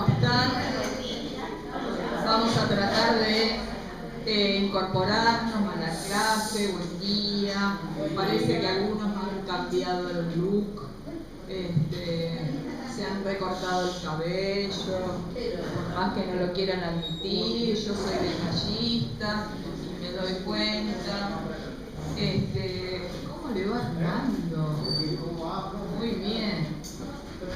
¿Cómo están? Vamos a tratar de incorporarnos a la clase. Buen día. Parece que algunos han cambiado el look, se han recortado el cabello, por más que no lo quieran admitir. Yo soy detallista y me doy cuenta. ¿Cómo le va Armando? Muy bien.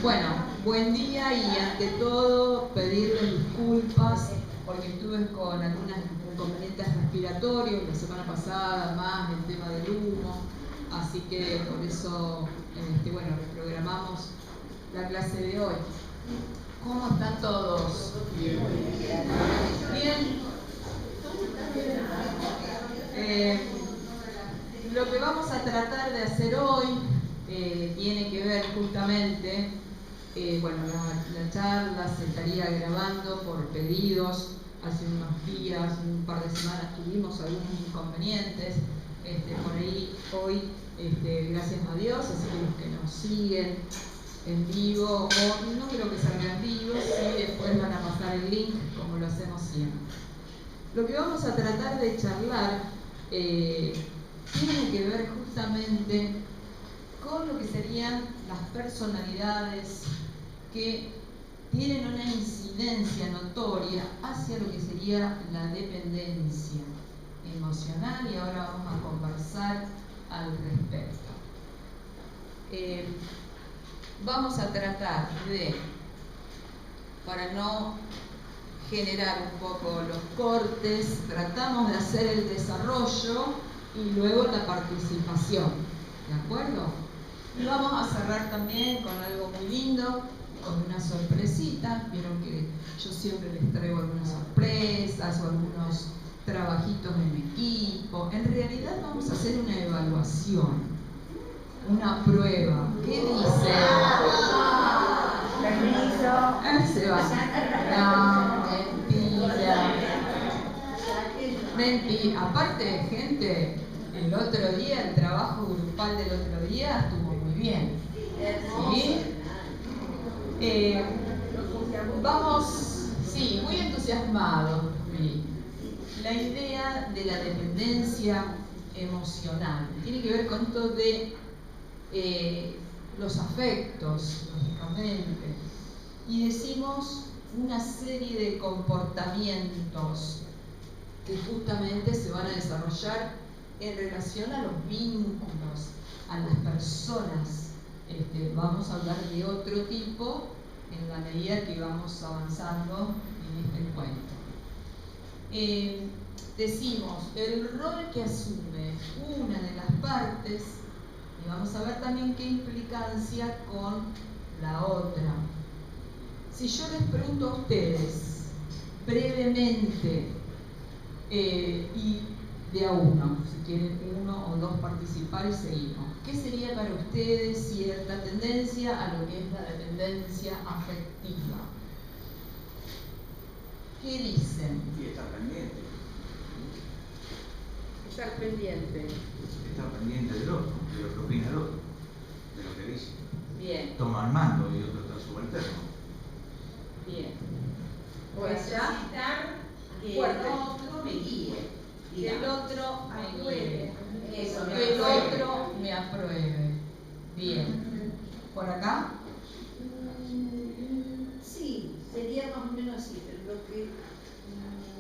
Bueno, buen día, y ante todo pedirles disculpas porque estuve con algunos inconvenientes respiratorios la semana pasada, más el tema del humo, así que por eso bueno, reprogramamos la clase de hoy. ¿Cómo están todos? Bien. Lo que vamos a tratar de hacer hoy tiene que ver justamente, bueno, la charla se estaría grabando por pedidos. Hace unos días, un par de semanas tuvimos algunos inconvenientes, por ahí hoy, gracias a Dios, así que los que nos siguen en vivo, o no creo que salga en vivo, sí, después van a pasar el link como lo hacemos siempre. Lo que vamos a tratar de charlar tiene que ver justamente con lo que serían las personalidades que tienen una incidencia notoria hacia lo que sería la dependencia emocional, y ahora vamos a conversar al respecto. Vamos a tratar de, para no generar un poco los cortes, tratamos de hacer el desarrollo y luego la participación, ¿de acuerdo? Y vamos a cerrar también con algo muy lindo, con una sorpresita. Vieron que yo siempre les traigo algunas sorpresas o algunos trabajitos en equipo. En realidad vamos a hacer una evaluación, una prueba. ¿Qué dicen? Permiso. Se va. No, mentira. Mentira. Aparte, gente, el otro día, el trabajo grupal del otro día estuvo muy bien. ¿Sí? Vamos, sí, muy entusiasmados. La idea de la dependencia emocional tiene que ver con esto de los afectos, lógicamente, y decimos una serie de comportamientos que justamente se van a desarrollar en relación a los vínculos, a las personas. Vamos a hablar de otro tipo en la medida que vamos avanzando en este encuentro. Decimos el rol que asume una de las partes, y vamos a ver también qué implicancia con la otra. Si yo les pregunto a ustedes brevemente, y de a uno, si quieren uno o dos participar y seguimos, ¿qué sería para ustedes cierta tendencia a lo que es la dependencia afectiva? ¿Qué dicen? Y estar pendiente. Estar pendiente. Estar pendiente del otro, de lo que opina el otro, de lo que dice. Bien. Toma el mando y otro está subalterno. Bien. Pues ya que el otro me guíe, que el otro me guíe, eso, que el otro me apruebe. Bien. ¿Por acá? Sí, sería más o menos así, pero lo que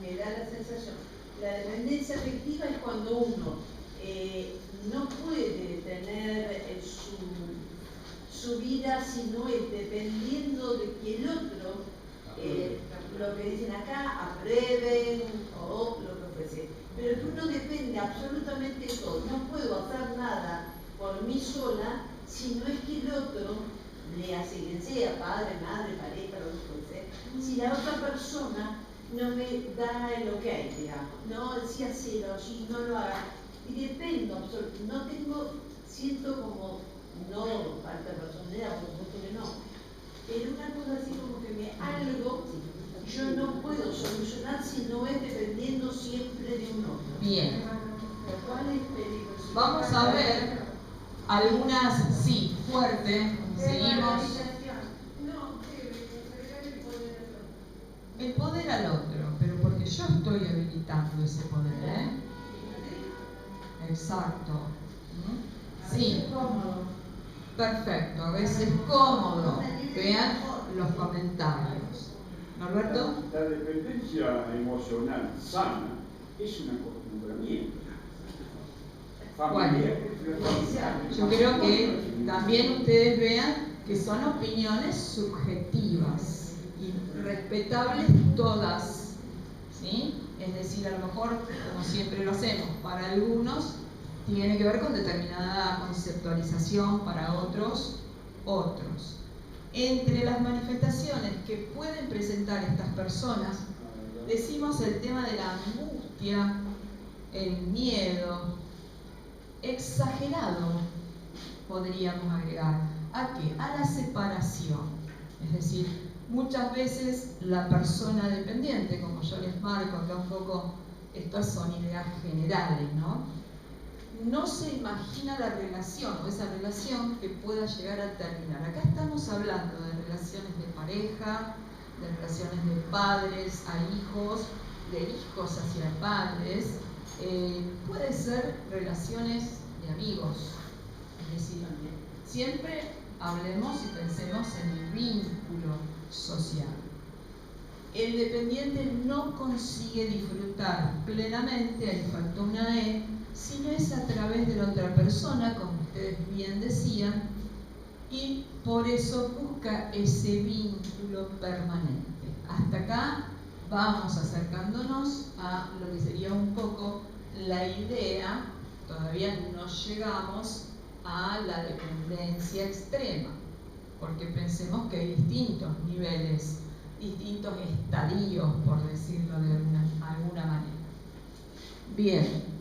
me da la sensación, la dependencia afectiva es cuando uno no puede tener su vida si no es dependiendo de que el otro, lo que dicen acá, aprueben o lo que ofrecen. Pero que uno depende absolutamente de todo. No puedo hacer nada por mí sola si no es que el otro, le hace quien sea, padre, madre, pareja, lo que fuese, si la otra persona no me da el ok, digamos, no, si hacelo, si no lo haga. Y dependo absolutamente, no tengo, siento como, no falta de personalidad, por supuesto que no, pero una cosa así como que algo yo no puedo solucionar si no es dependiendo siempre de un otro. Bien. Lo cual es peligroso. Vamos a ver algunas, sí, fuerte. Seguimos. No, agregar el poder ese poder, ¿eh? Exacto. Sí. Perfecto, a veces cómodo. Vean los comentarios. ¿Norberto? La dependencia emocional sana es un acostumbramiento. Bueno, yo creo que también ustedes vean que son opiniones subjetivas y respetables todas, ¿sí? Es decir, a lo mejor, como siempre lo hacemos, para algunos tiene que ver con determinada conceptualización, para otros, otros. Entre las manifestaciones que pueden presentar estas personas, decimos el tema de la angustia, el miedo, exagerado, podríamos agregar. ¿A qué? A la separación. Es decir, muchas veces la persona dependiente, como yo les marco acá un poco, estas son ideas generales, ¿no? No se imagina la relación o esa relación que pueda llegar a terminar. Acá estamos hablando de relaciones de pareja, de relaciones de padres a hijos, de hijos hacia padres, puede ser relaciones de amigos. Es decir, siempre hablemos y pensemos en el vínculo social. El dependiente no consigue disfrutar plenamente, ahí faltó una E, si no es a través de la otra persona, como ustedes bien decían, y por eso busca ese vínculo permanente. Hasta acá vamos acercándonos a lo que sería un poco la idea, todavía no llegamos a la dependencia extrema, porque pensemos que hay distintos niveles, distintos estadios, por decirlo de alguna manera. Bien.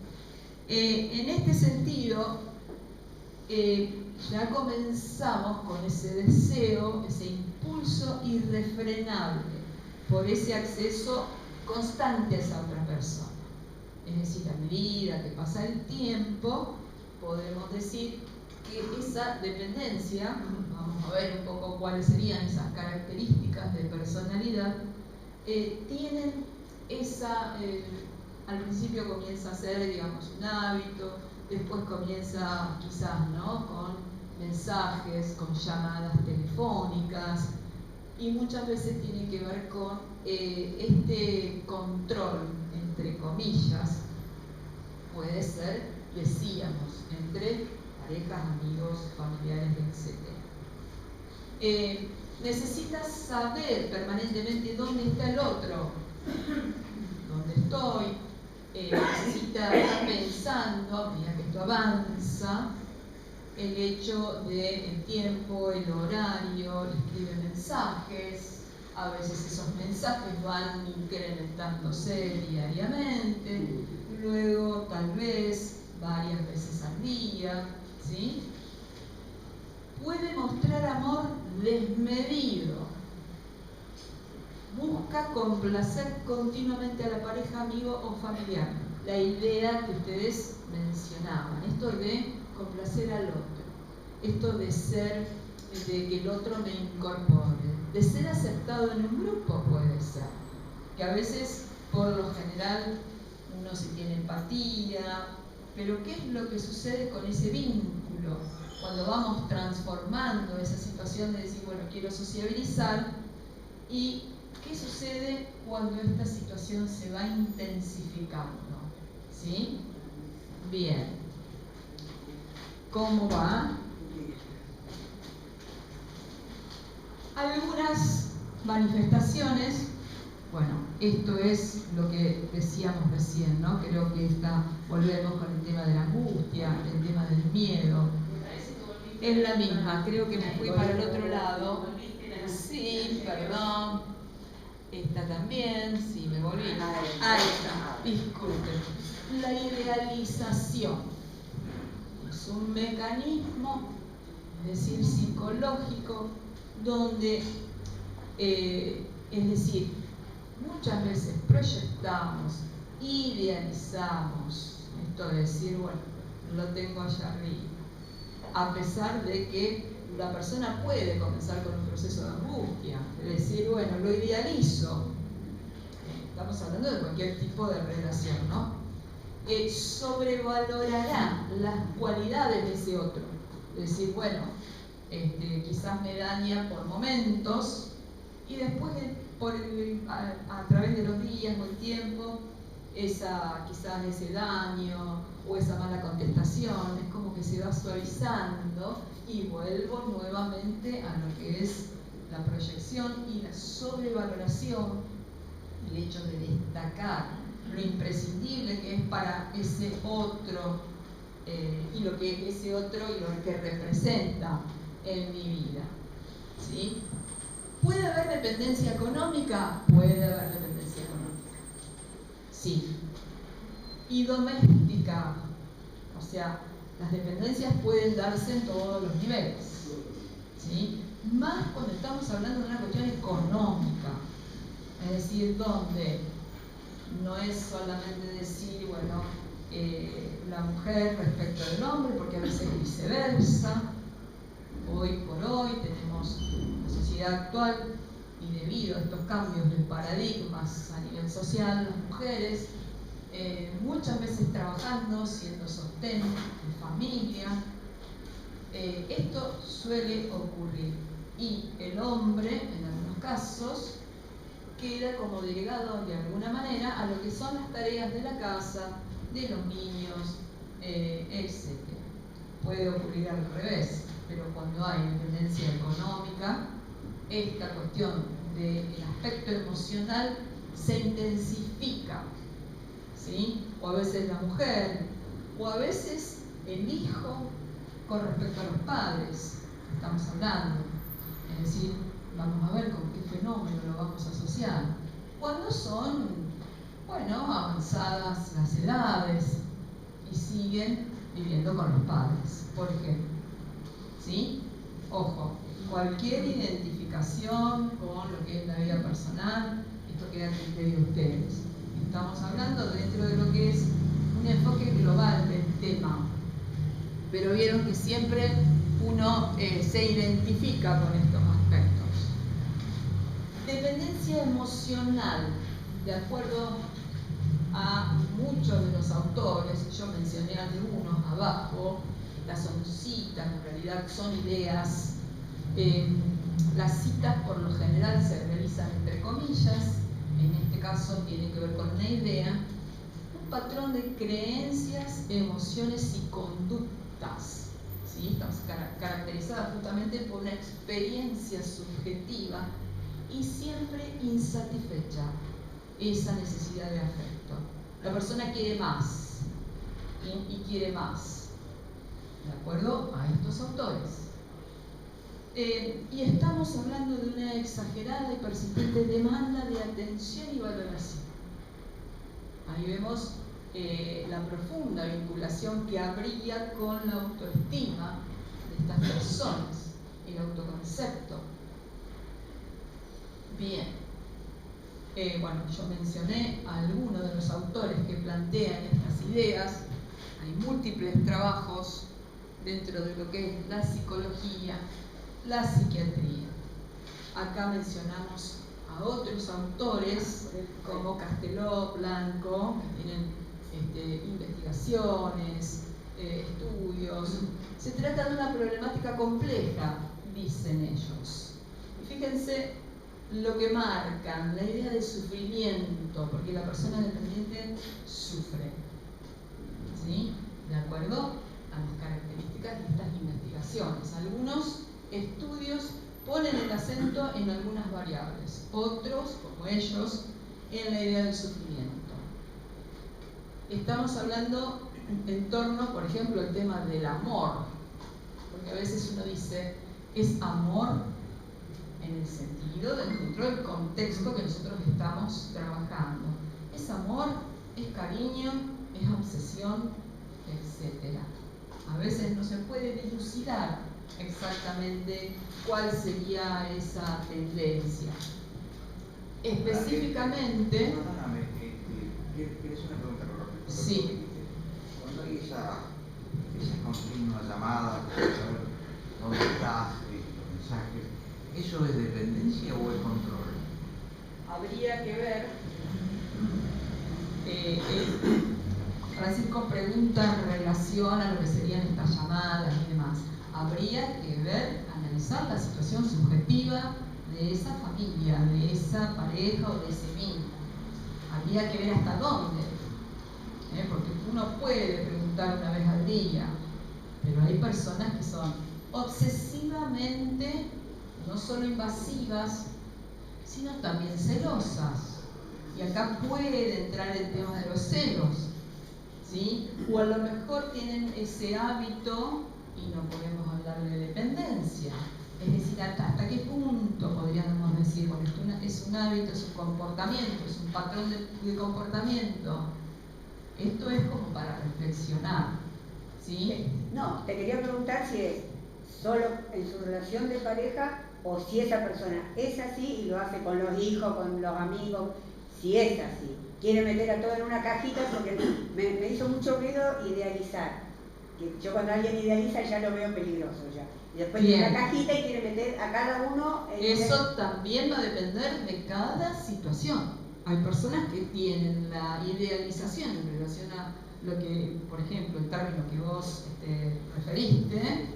En este sentido, ya comenzamos con ese deseo, ese impulso irrefrenable por ese acceso constante a esa otra persona. Es decir, a medida que pasa el tiempo, podemos decir que esa dependencia, vamos a ver un poco cuáles serían esas características de personalidad, tienen esa... al principio comienza a ser, digamos, un hábito, después comienza quizás, ¿no?, con mensajes, con llamadas telefónicas, y muchas veces tiene que ver con este control, entre comillas, puede ser, decíamos, entre parejas, amigos, familiares, etc. Necesitas saber permanentemente dónde está el otro, dónde estoy. Necesita estar pensando, a medida que esto avanza, el hecho del tiempo, el horario, escribe mensajes, a veces esos mensajes van incrementándose diariamente, luego tal vez varias veces al día, ¿sí? Puede mostrar amor desmedido. Busca complacer continuamente a la pareja, amigo o familiar. La idea que ustedes mencionaban, esto de complacer al otro, esto de ser, de que el otro me incorpore, de ser aceptado en un grupo puede ser, que a veces por lo general uno sí tiene empatía, pero ¿qué es lo que sucede con ese vínculo? Cuando vamos transformando esa situación de decir, bueno, quiero sociabilizar, y ¿qué sucede cuando esta situación se va intensificando? ¿Sí? Bien. ¿Cómo va? Algunas manifestaciones, bueno, esto es lo que decíamos recién, ¿no? Creo que volvemos con el tema de la angustia, el tema del miedo. Es la misma, creo que me fui para el otro lado. Sí, perdón. Esta también, sí, me volví. Ahí está, disculpen. La idealización es un mecanismo, es decir, psicológico, donde, es decir, muchas veces proyectamos, idealizamos, esto de decir, bueno, lo tengo allá arriba, a pesar de que la persona puede comenzar con un proceso de angustia, es decir, bueno, lo idealizo, estamos hablando de cualquier tipo de relación, ¿no? Sobrevalorará las cualidades de ese otro. Es decir, bueno, quizás me daña por momentos y después a través de los días o el tiempo, quizás ese daño o esa mala contestación es como que se va suavizando y vuelvo nuevamente a lo que es la proyección y la sobrevaloración, el hecho de destacar lo imprescindible que es para ese otro y lo que ese otro y lo que representa en mi vida, ¿sí? ¿Puede haber dependencia económica? Puede haber dependencia económica, sí. Y doméstica, o sea, las dependencias pueden darse en todos los niveles, ¿sí? Más cuando estamos hablando de una cuestión económica, es decir, donde no es solamente decir, bueno, la mujer respecto del hombre, porque a veces es viceversa. Hoy por hoy tenemos la sociedad actual y debido a estos cambios de paradigmas a nivel social, las mujeres muchas veces trabajando, siendo sostén de familia, esto suele ocurrir y el hombre en algunos casos queda como delegado de alguna manera a lo que son las tareas de la casa, de los niños, etc. Puede ocurrir al revés, pero cuando hay dependencia económica, esta cuestión del aspecto emocional se intensifica, ¿sí? O a veces la mujer, o a veces el hijo con respecto a los padres, estamos hablando. Es decir, vamos a ver con qué fenómeno lo vamos a asociar. Cuando son, bueno, avanzadas las edades y siguen viviendo con los padres, por ejemplo. ¿Sí? Ojo, cualquier identificación con lo que es la vida personal, esto queda a criterio de ustedes. Estamos hablando dentro de lo que es un enfoque global del tema. Pero vieron que siempre uno se identifica con estos aspectos. Dependencia emocional, de acuerdo a muchos de los autores, yo mencioné algunos abajo, estas son citas, en realidad son ideas. Las citas por lo general se realizan entre comillas, en este caso tiene que ver con una idea, un patrón de creencias, emociones y conductas, ¿sí? Estamos caracterizadas justamente por una experiencia subjetiva y siempre insatisfecha esa necesidad de afecto. La persona quiere más y quiere más, ¿de acuerdo a estos autores? Y estamos hablando de una exagerada y persistente demanda de atención y valoración. Ahí vemos la profunda vinculación que habría con la autoestima de estas personas, el autoconcepto. Bien, bueno, yo mencioné a algunos de los autores que plantean estas ideas. Hay múltiples trabajos dentro de lo que es la psicología, la psiquiatría. Acá mencionamos a otros autores como Casteló, Blanco, que tienen investigaciones, estudios. Se trata de una problemática compleja, dicen ellos. Y fíjense lo que marcan, la idea de sufrimiento, porque la persona dependiente sufre, ¿sí? De acuerdo a las características de estas investigaciones. Algunos estudios ponen el acento en algunas variables, otros, como ellos, en la idea del sufrimiento. Estamos hablando en torno, por ejemplo, al tema del amor, porque a veces uno dice, ¿es amor? En el sentido, dentro del contexto que nosotros estamos trabajando. ¿Es amor? ¿Es cariño? ¿Es obsesión? Etcétera. A veces no se puede dilucidar exactamente cuál sería esa tendencia. Específicamente... Perdóname, ¿quieres una pregunta con respecto a lo sí. que dijiste? Cuando hay esas continuas llamadas, saber dónde estás, los mensajes, ¿eso es dependencia o es control? habría que ver, Francisco pregunta en relación a lo que serían estas llamadas y demás. Habría que ver, analizar la situación subjetiva de esa familia, de esa pareja o de ese vínculo. Habría que ver hasta dónde, porque uno puede preguntar una vez al día, pero hay personas que son obsesivamente, no solo invasivas, sino también celosas. Y acá puede entrar el tema de los celos, ¿sí? O a lo mejor tienen ese hábito, y no podemos hablar de dependencia. Es decir, ¿hasta qué punto podríamos decir, bueno, esto es un hábito, es un comportamiento, es un patrón de comportamiento? Esto es como para reflexionar, ¿sí? No, te quería preguntar si es solo en su relación de pareja o si esa persona es así y lo hace con los hijos, con los amigos, si es así. Quiere meter a todo en una cajita porque me hizo mucho ruido idealizar. Que yo cuando alguien idealiza ya lo veo peligroso ya. Y después tiene una cajita y quiere meter a cada uno en eso también va a depender de cada situación. Hay personas que tienen la idealización en relación a lo que, por ejemplo, el término que vos referiste,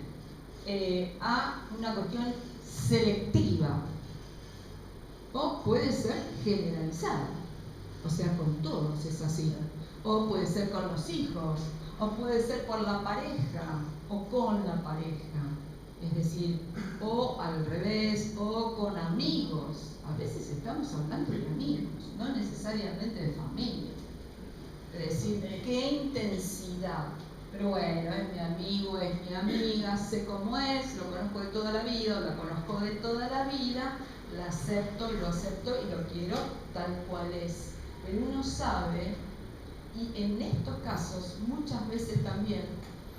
a una cuestión selectiva, o puede ser generalizada, o sea, con todos es así, o puede ser con los hijos, o puede ser por la pareja, o con la pareja, es decir, o al revés, o con amigos. A veces estamos hablando de amigos, no necesariamente de familia. Es decir, qué intensidad. Pero bueno, es mi amigo, es mi amiga, sé cómo es, lo conozco de toda la vida, o la conozco de toda la vida, la acepto y lo quiero tal cual es. Pero uno sabe, y en estos casos muchas veces también,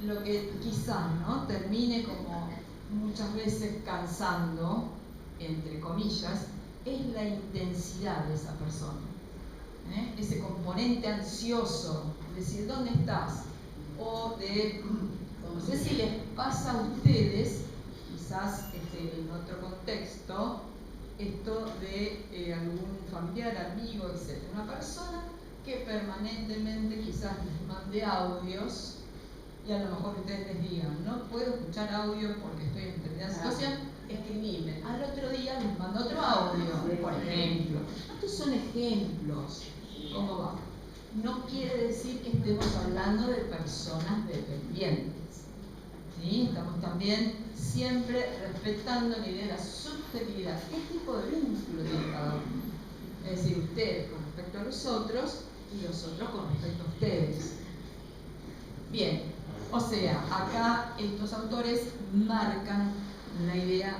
lo que quizás ¿no? termine como muchas veces cansando, entre comillas, es la intensidad de esa persona. Ese componente ansioso, decir, ¿dónde estás? O de, no sé si les pasa a ustedes, quizás en otro contexto, esto de algún familiar, amigo, etc. Una persona que permanentemente quizás les mande audios y a lo mejor ustedes les digan, no puedo escuchar audio porque estoy en determinada situación, escribime. Al otro día les mando otro audio, por ejemplo. Estos son ejemplos. ¿Cómo va? No quiere decir que estemos hablando de personas dependientes, ¿sí? Estamos también siempre respetando la idea de la subjetividad. ¿Qué tipo de vínculo tiene cada uno? Es decir, ustedes con respecto a los otros y los otros con respecto a ustedes. Bien, o sea, acá estos autores marcan la idea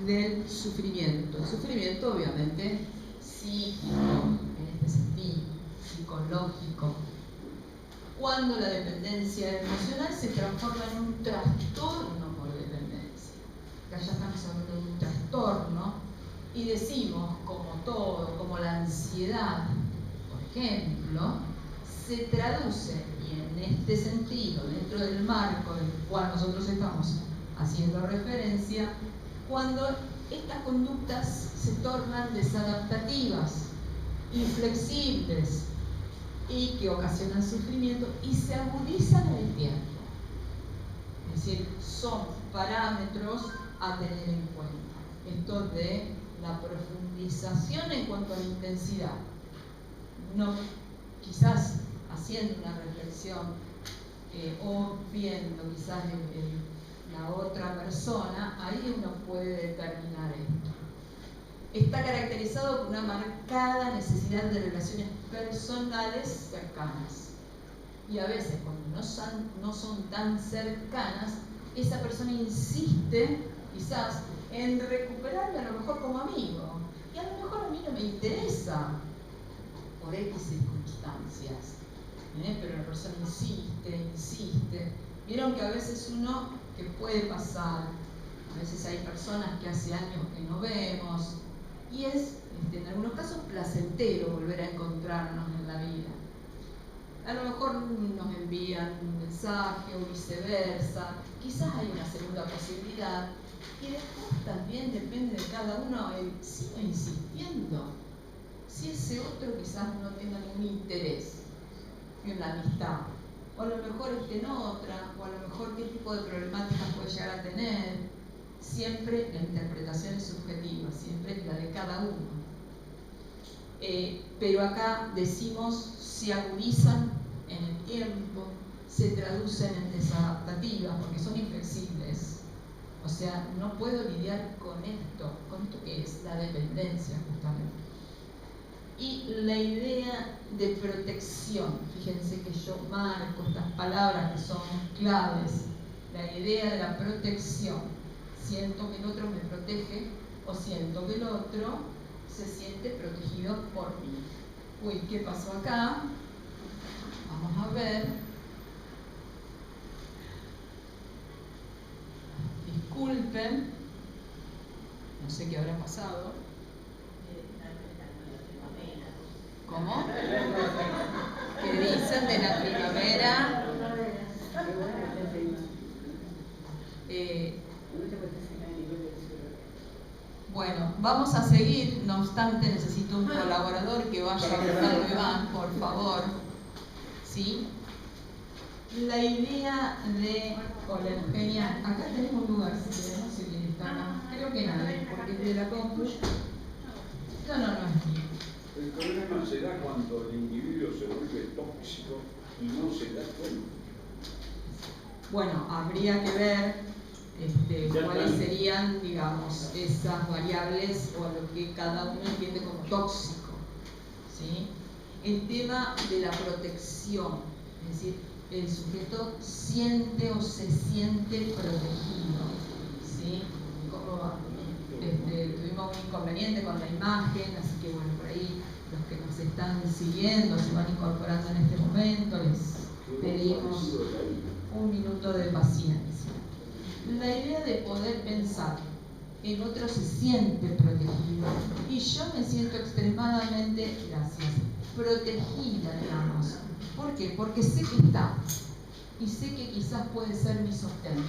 del sufrimiento. El sufrimiento, obviamente, psíquico, en este sentido, psicológico. Cuando la dependencia emocional se transforma en un trastorno por dependencia. Acá ya estamos hablando de un trastorno y decimos, como todo, como la ansiedad, por ejemplo, se traduce, y en este sentido, dentro del marco del cual nosotros estamos haciendo referencia, cuando estas conductas se tornan desadaptativas, inflexibles y que ocasionan sufrimiento y se agudizan en el tiempo. Es decir, son parámetros a tener en cuenta. Esto de la profundización en cuanto a la intensidad. No, quizás haciendo una reflexión o viendo quizás la otra persona, ahí uno puede determinar esto. Está caracterizado por una marcada necesidad de relaciones personales cercanas. Y a veces, cuando no son tan cercanas, esa persona insiste, quizás, en recuperarme a lo mejor como amigo. Y a lo mejor a mí no me interesa por X circunstancias. Pero la persona insiste. Vieron que a veces uno, que puede pasar, a veces hay personas que hace años que no vemos, y es, en algunos casos, placentero volver a encontrarnos en la vida. A lo mejor nos envían un mensaje o viceversa, quizás hay una segunda posibilidad, y después también depende de cada uno el sigo insistiendo. si ese otro quizás no tenga ningún interés en la amistad, o a lo mejor esté en otra, o a lo mejor qué tipo de problemáticas puede llegar a tener. Siempre la interpretación es subjetiva, siempre es la de cada uno. Pero acá decimos se agudizan en el tiempo, se traducen en desadaptativas porque son inflexibles. O sea, no puedo lidiar con esto que es la dependencia justamente. Y la idea de protección, fíjense que yo marco estas palabras que son claves. La idea de la protección, siento que el otro me protege o siento que el otro se siente protegido por mí. Uy, ¿qué pasó acá? Vamos a ver. Disculpen, no sé qué habrá pasado. ¿Cómo? ¿Qué dicen de la primavera? Bueno, vamos a seguir, no obstante necesito un colaborador que vaya buscando a Iván, por favor. ¿Sí? La idea de... Hola Eugenia, acá tenemos un lugar, si querés, no sé quién está acá. Creo que nadie, porque es de la compu. No es mío. El problema se da cuando el individuo se vuelve tóxico y no se da cuenta. Bueno, habría que ver cuáles serían, digamos, esas variables o lo que cada uno entiende como tóxico, ¿sí? El tema de la protección, es decir, el sujeto siente o se siente protegido, ¿sí? Tuvimos un inconveniente con la imagen, así que bueno, por ahí los que nos están siguiendo, se van incorporando en este momento, les pedimos un minuto de paciencia. La idea de poder pensar, el otro se siente protegido y yo me siento extremadamente, protegida, digamos. ¿Por qué? Porque sé que está y sé que quizás puede ser mi sostén.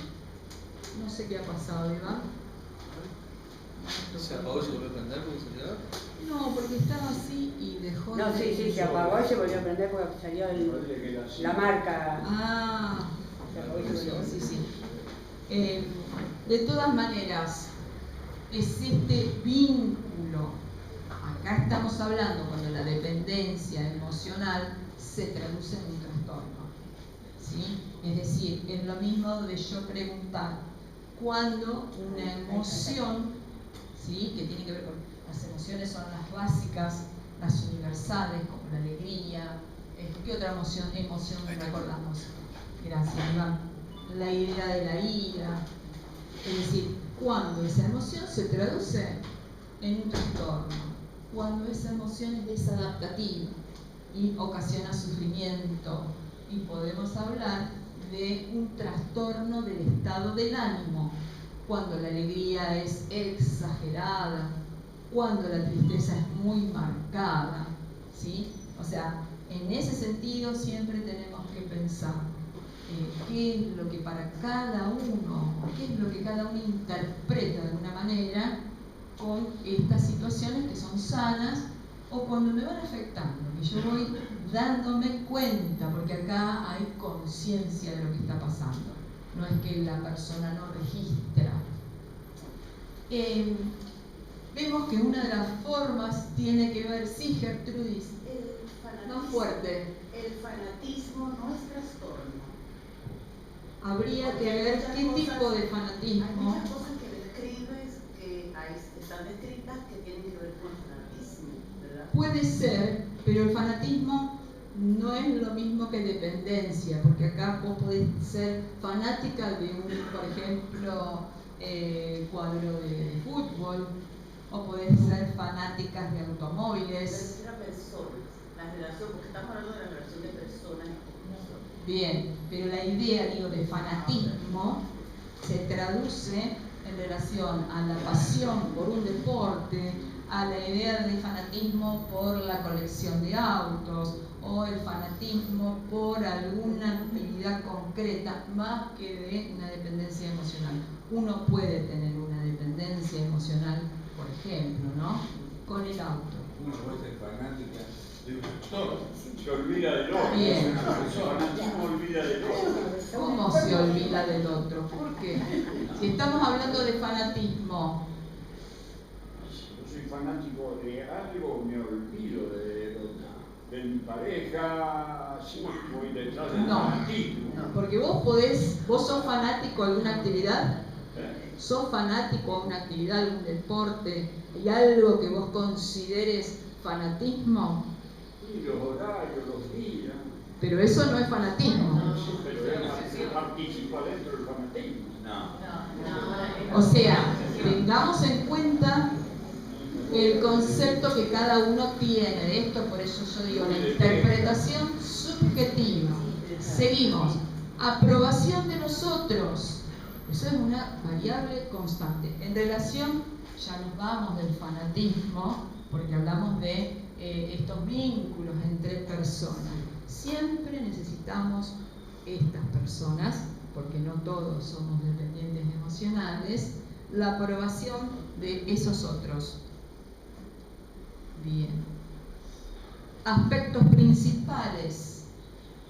No sé qué ha pasado, Iván. ¿Se apagó y se volvió a prender porque se quedó? No, porque estaba así y dejó No, sí, se apagó y se volvió a prender porque salió la marca. Ah, sí. De todas maneras, es este vínculo. Acá estamos hablando cuando la dependencia emocional se traduce en un trastorno, ¿sí? Es decir, es lo mismo de yo preguntar cuando una emoción, ¿sí? Que tiene que ver con las emociones, son las básicas, las universales, como la alegría. ¿Qué otra emoción recordamos? Gracias, Iván. La idea de la ira. Es decir, cuando esa emoción se traduce en un trastorno, cuando esa emoción es desadaptativa y ocasiona sufrimiento, y podemos hablar de un trastorno del estado del ánimo, cuando la alegría es exagerada, cuando la tristeza es muy marcada, ¿sí? O sea, en ese sentido siempre tenemos que pensar qué es lo que para cada uno, qué es lo que cada uno interpreta de una manera con estas situaciones que son sanas o cuando me van afectando, que yo voy dándome cuenta, porque acá hay conciencia de lo que está pasando, no es que la persona no registra. Vemos que una de las formas tiene que ver, sí, Gertrudis, no fuerte. El fanatismo no es trastorno. Habría que ver qué tipo de fanatismo. Hay muchas cosas que describes que están descritas que tienen que ver con el fanatismo, ¿verdad? Puede ser, pero el fanatismo no es lo mismo que dependencia, porque acá vos podés ser fanática de un, por ejemplo, cuadro de fútbol, o podés ser fanáticas de automóviles. Pero personas, la relación, porque estamos hablando de la relación de personas. Bien, pero la idea, digo, de fanatismo se traduce en relación a la pasión por un deporte, a la idea de fanatismo por la colección de autos o el fanatismo por alguna actividad concreta, más que de una dependencia emocional. Uno puede tener una dependencia emocional, por ejemplo, ¿no? Con el auto. Una cosa es fanática de un actor. Se olvida del otro. Bien. El fanatismo olvida del otro. ¿Cómo se olvida del otro? ¿Por qué? Si estamos hablando de fanatismo, Si yo soy fanático de algo, me olvido de mi pareja, sí, voy detrás del No. fanatismo. porque vos sos fanático de alguna actividad, ¿Eh? sos fanático de una actividad, algún deporte, y algo que vos consideres fanatismo, Y los horarios, los días, pero eso no es fanatismo. pero él participa dentro del fanatismo. O sea, tengamos en cuenta el concepto que cada uno tiene de esto, por eso yo digo la interpretación subjetiva. Seguimos. Aprobación de los otros. Eso es una variable constante. En relación, ya nos vamos del fanatismo, porque hablamos de estos vínculos entre personas. Siempre necesitamos estas personas, porque no todos somos dependientes emocionales, la aprobación de esos otros. Bien. Aspectos principales.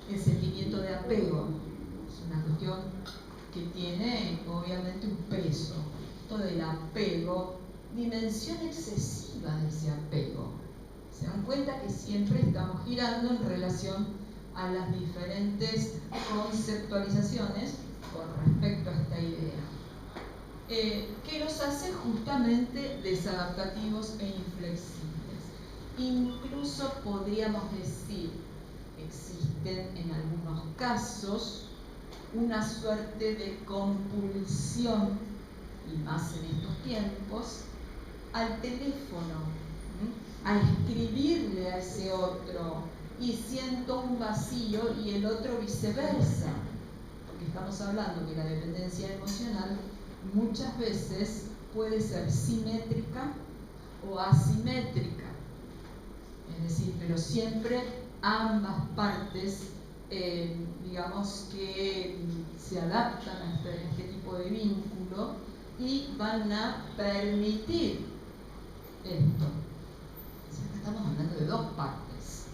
El sentimiento de apego. Es una cuestión que tiene obviamente un peso. Esto del apego, dimensión excesiva de ese apego. Se dan cuenta que siempre estamos girando en relación a las diferentes conceptualizaciones con respecto a esta idea. Que los hace justamente desadaptativos e inflexibles. Incluso podríamos decir, existen en algunos casos una suerte de compulsión, y más en estos tiempos, al teléfono, a escribirle a ese otro, y siento un vacío y el otro viceversa, porque estamos hablando que la dependencia emocional muchas veces puede ser simétrica o asimétrica, es decir, pero siempre ambas partes digamos que se adaptan a este tipo de vínculo y van a permitir esto. O sea, estamos hablando de dos partes,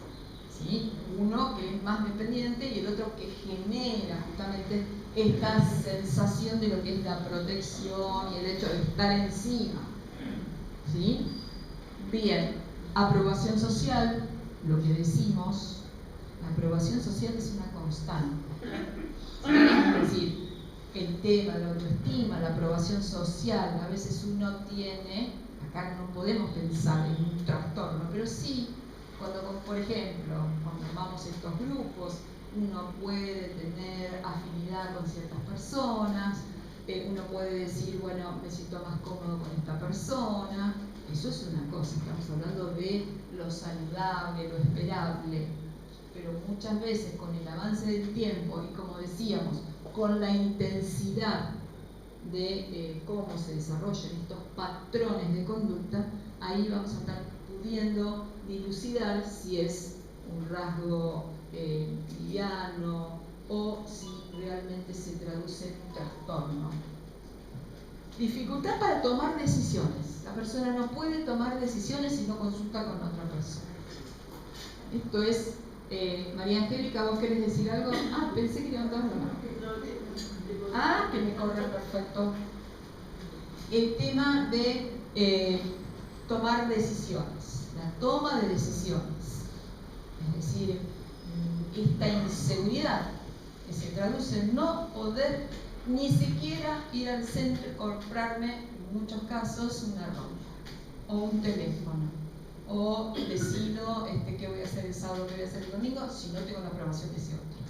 ¿sí? Uno que es más dependiente y el otro que genera justamente esta sensación de lo que es la protección y el hecho de estar encima, ¿sí? Bien, aprobación social, lo que decimos. La aprobación social es una constante. Es decir, el tema de la autoestima, la aprobación social, a veces uno tiene, acá no podemos pensar en un trastorno, pero sí, cuando, por ejemplo, cuando vamos a estos grupos, uno puede tener afinidad con ciertas personas, uno puede decir, bueno, me siento más cómodo con esta persona. Eso es una cosa, estamos hablando de lo saludable, lo esperable. Pero muchas veces con el avance del tiempo y, como decíamos, con la intensidad de cómo se desarrollan estos patrones de conducta, ahí vamos a estar pudiendo dilucidar si es un rasgo liviano o si realmente se traduce en un trastorno. Dificultad para tomar decisiones. La persona no puede tomar decisiones si no consulta con otra persona. Esto es... María Angélica, ¿vos querés decir algo? Ah, pensé que levantabas la mano. Ah, que me corre, perfecto. El tema de tomar decisiones, la toma de decisiones. Es decir, esta inseguridad que se traduce en no poder ni siquiera ir al centro y comprarme, en muchos casos, una ropa o un teléfono. O decido qué voy a hacer el sábado, qué voy a hacer el domingo, si no tengo la aprobación de ese otro.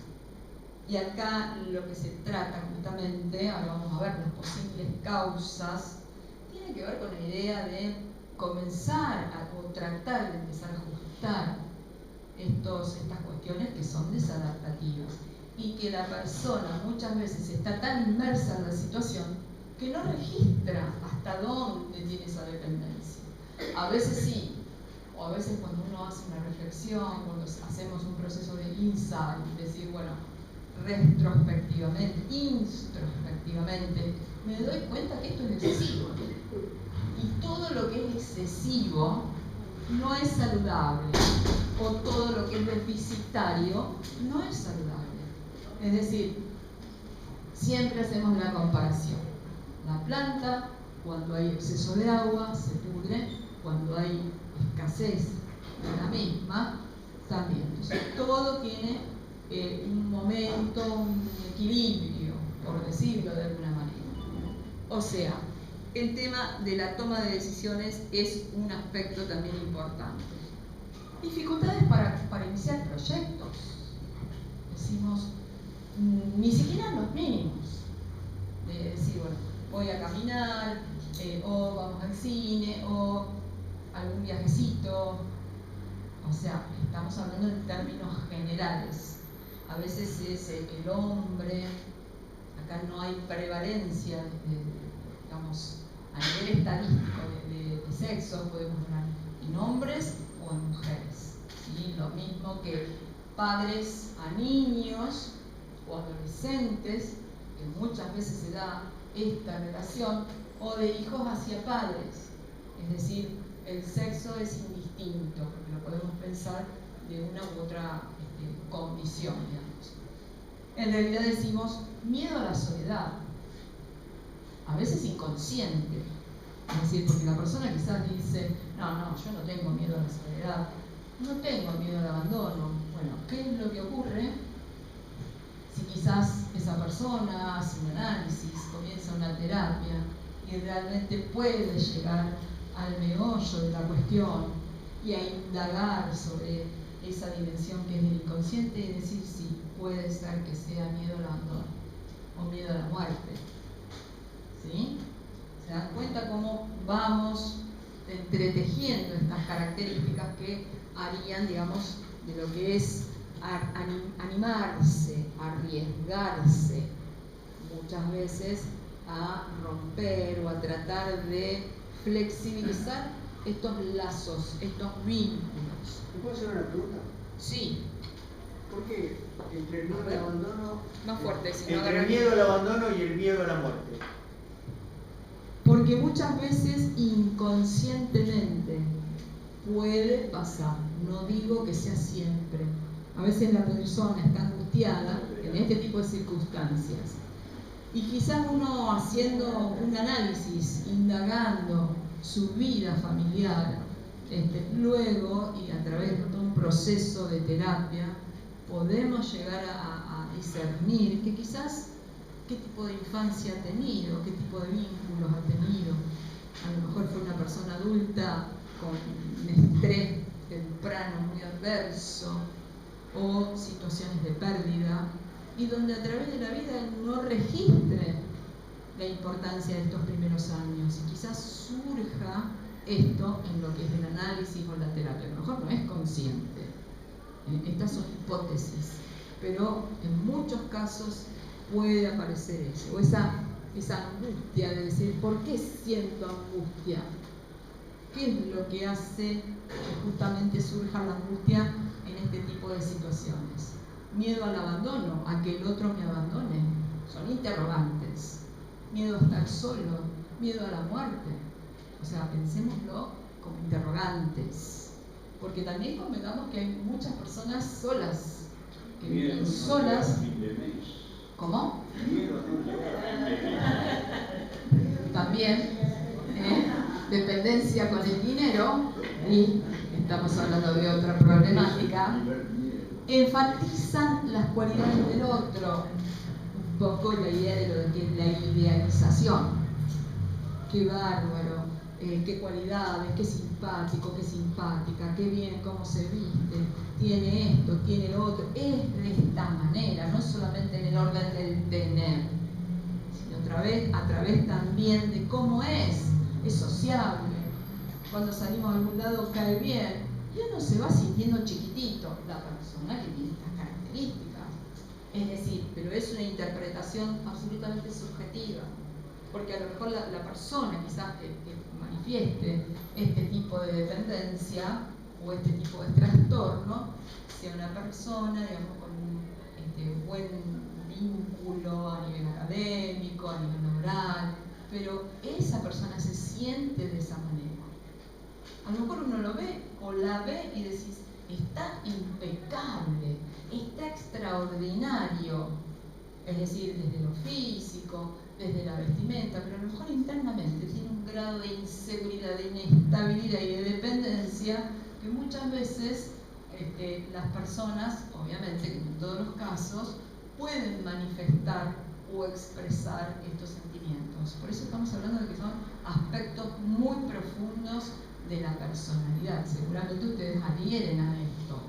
Y acá lo que se trata justamente, ahora vamos a ver las posibles causas, tiene que ver con la idea de comenzar o tratar de empezar a ajustar estas cuestiones que son desadaptativas y que la persona muchas veces está tan inmersa en la situación que no registra hasta dónde tiene esa dependencia. A veces sí, o a veces cuando uno hace una reflexión, cuando hacemos un proceso de insight, decir, bueno, retrospectivamente, introspectivamente, me doy cuenta que esto es excesivo. Y todo lo que es excesivo no es saludable, o todo lo que es deficitario no es saludable. Es decir, siempre hacemos la comparación. La planta, cuando hay exceso de agua, se pudre, cuando hay escasez de la misma, también. Entonces, todo tiene un momento, un equilibrio, por decirlo de alguna manera. O sea, el tema de la toma de decisiones es un aspecto también importante. Dificultades para iniciar proyectos. Decimos, ni siquiera los mínimos. De decir, bueno, voy a caminar, o vamos al cine, o algún viajecito. O sea, estamos hablando en términos generales. A veces es el hombre, acá no hay prevalencia, digamos, a nivel estadístico de sexo, podemos hablar en hombres o en mujeres. ¿Sí? Lo mismo que padres a niños o adolescentes, que muchas veces se da esta relación, o de hijos hacia padres. Es decir, el sexo es indistinto, porque lo podemos pensar de una u otra condición, digamos. En realidad decimos miedo a la soledad, a veces inconsciente. Es decir, porque la persona quizás dice, no, yo no tengo miedo a la soledad, no tengo miedo al abandono. Bueno, ¿qué es lo que ocurre? Si quizás esa persona hace un análisis, comienza una terapia y realmente puede llegar al meollo de la cuestión y a indagar sobre esa dimensión que es del inconsciente y decir sí, puede ser que sea miedo al abandono o miedo a la muerte. ¿Sí? ¿Se dan cuenta cómo vamos entretejiendo estas características que harían, digamos, de lo que es animarse, arriesgarse, muchas veces a romper o a tratar de flexibilizar estos lazos, estos vínculos? ¿Me puedo hacer una pregunta? Sí. ¿Por qué entre el miedo al abandono, Más fuerte, si no entre el miedo al abandono y el miedo a la muerte? Porque muchas veces inconscientemente puede pasar, no digo que sea siempre. A veces la persona está angustiada en este tipo de circunstancias. Y quizás uno haciendo un análisis, indagando su vida familiar, luego y a través de todo un proceso de terapia, podemos llegar a discernir que quizás qué tipo de infancia ha tenido, qué tipo de vínculos ha tenido. A lo mejor fue una persona adulta con un estrés temprano muy adverso o situaciones de pérdida, y donde a través de la vida no registre la importancia de estos primeros años y quizás surja esto en lo que es el análisis o la terapia. A lo mejor no es consciente, estas son hipótesis, pero en muchos casos puede aparecer eso, o esa angustia de decir, ¿por qué siento angustia? ¿Qué es lo que hace que justamente surja la angustia en este tipo de situaciones? Miedo al abandono, a que el otro me abandone, son interrogantes. Miedo a estar solo, miedo a la muerte. O sea, pensémoslo como interrogantes, porque también convengamos que hay muchas personas solas, que viven solas. ¿Cómo? También, dependencia con el dinero, y estamos hablando de otra problemática, enfatizan las cualidades del otro, un poco la idea de lo que es la idealización. Qué bárbaro, qué cualidades, qué simpático, qué simpática, qué bien, cómo se viste, tiene esto, tiene lo otro. Es de esta manera, no solamente en el orden del tener, sino a través también de cómo es sociable. Cuando salimos a algún lado cae bien, y uno se va sintiendo chiquitito, la persona que tiene estas características. Es decir, pero es una interpretación absolutamente subjetiva, porque a lo mejor la persona quizás que manifieste este tipo de dependencia o este tipo de trastorno sea una persona, digamos, con un buen vínculo a nivel académico, a nivel laboral, pero esa persona se siente de esa manera. A lo mejor uno lo ve impecable, está extraordinario, es decir, desde lo físico, desde la vestimenta, pero a lo mejor internamente tiene un grado de inseguridad, de inestabilidad y de dependencia que muchas veces las personas, obviamente que en todos los casos, pueden manifestar o expresar estos sentimientos. Por eso estamos hablando de que son aspectos muy profundos de la personalidad. Seguramente ustedes adhieren a esto.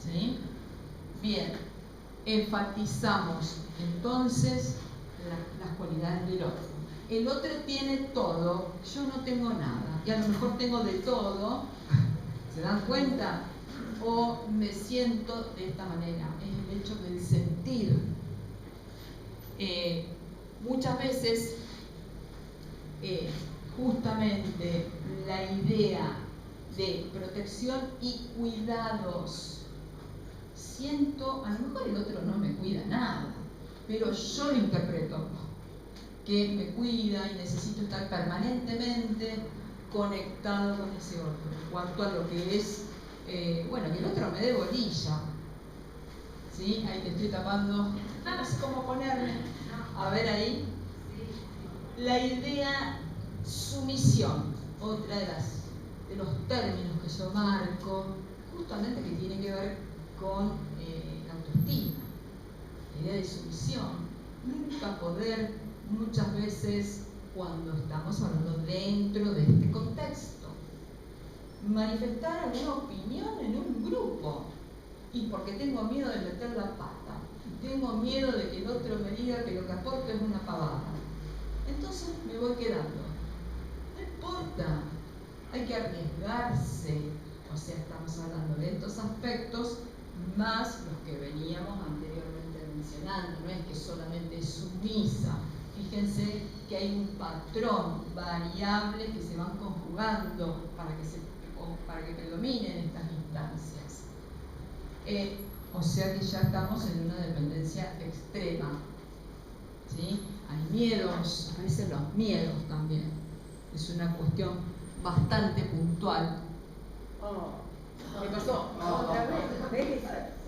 ¿Sí? Bien, enfatizamos entonces las cualidades del otro. El otro tiene todo, yo no tengo nada, y a lo mejor tengo de todo. ¿Se dan cuenta? O me siento de esta manera, es el hecho del sentir. Muchas veces, justamente la idea de protección y cuidados, siento, a lo mejor el otro no me cuida nada, pero yo lo interpreto que me cuida y necesito estar permanentemente conectado con ese otro, en cuanto a lo que es, bueno, que el otro me dé bolilla. ¿Sí? Ahí te estoy tapando, no sé cómo ponerme. A ver ahí. La idea sumisión, otra de los términos que yo marco, justamente que tiene que ver con la autoestima. La idea de sumisión. Nunca poder, muchas veces, cuando estamos hablando dentro de este contexto, manifestar alguna opinión en un grupo, y porque tengo miedo de meter la pata, tengo miedo de que el otro me diga que lo que aporto es una pavada, entonces me voy quedando. No importa, hay que arriesgarse. O sea, estamos hablando de estos aspectos más los que veníamos anteriormente mencionando. No es que solamente es sumisa. Fíjense que hay un patrón, variables que se van conjugando para que predominen estas instancias. O sea que ya estamos en una dependencia extrema. ¿Sí? Hay miedos, aparecen los miedos también. Es una cuestión bastante puntual. ¿Qué pasó? Otra vez.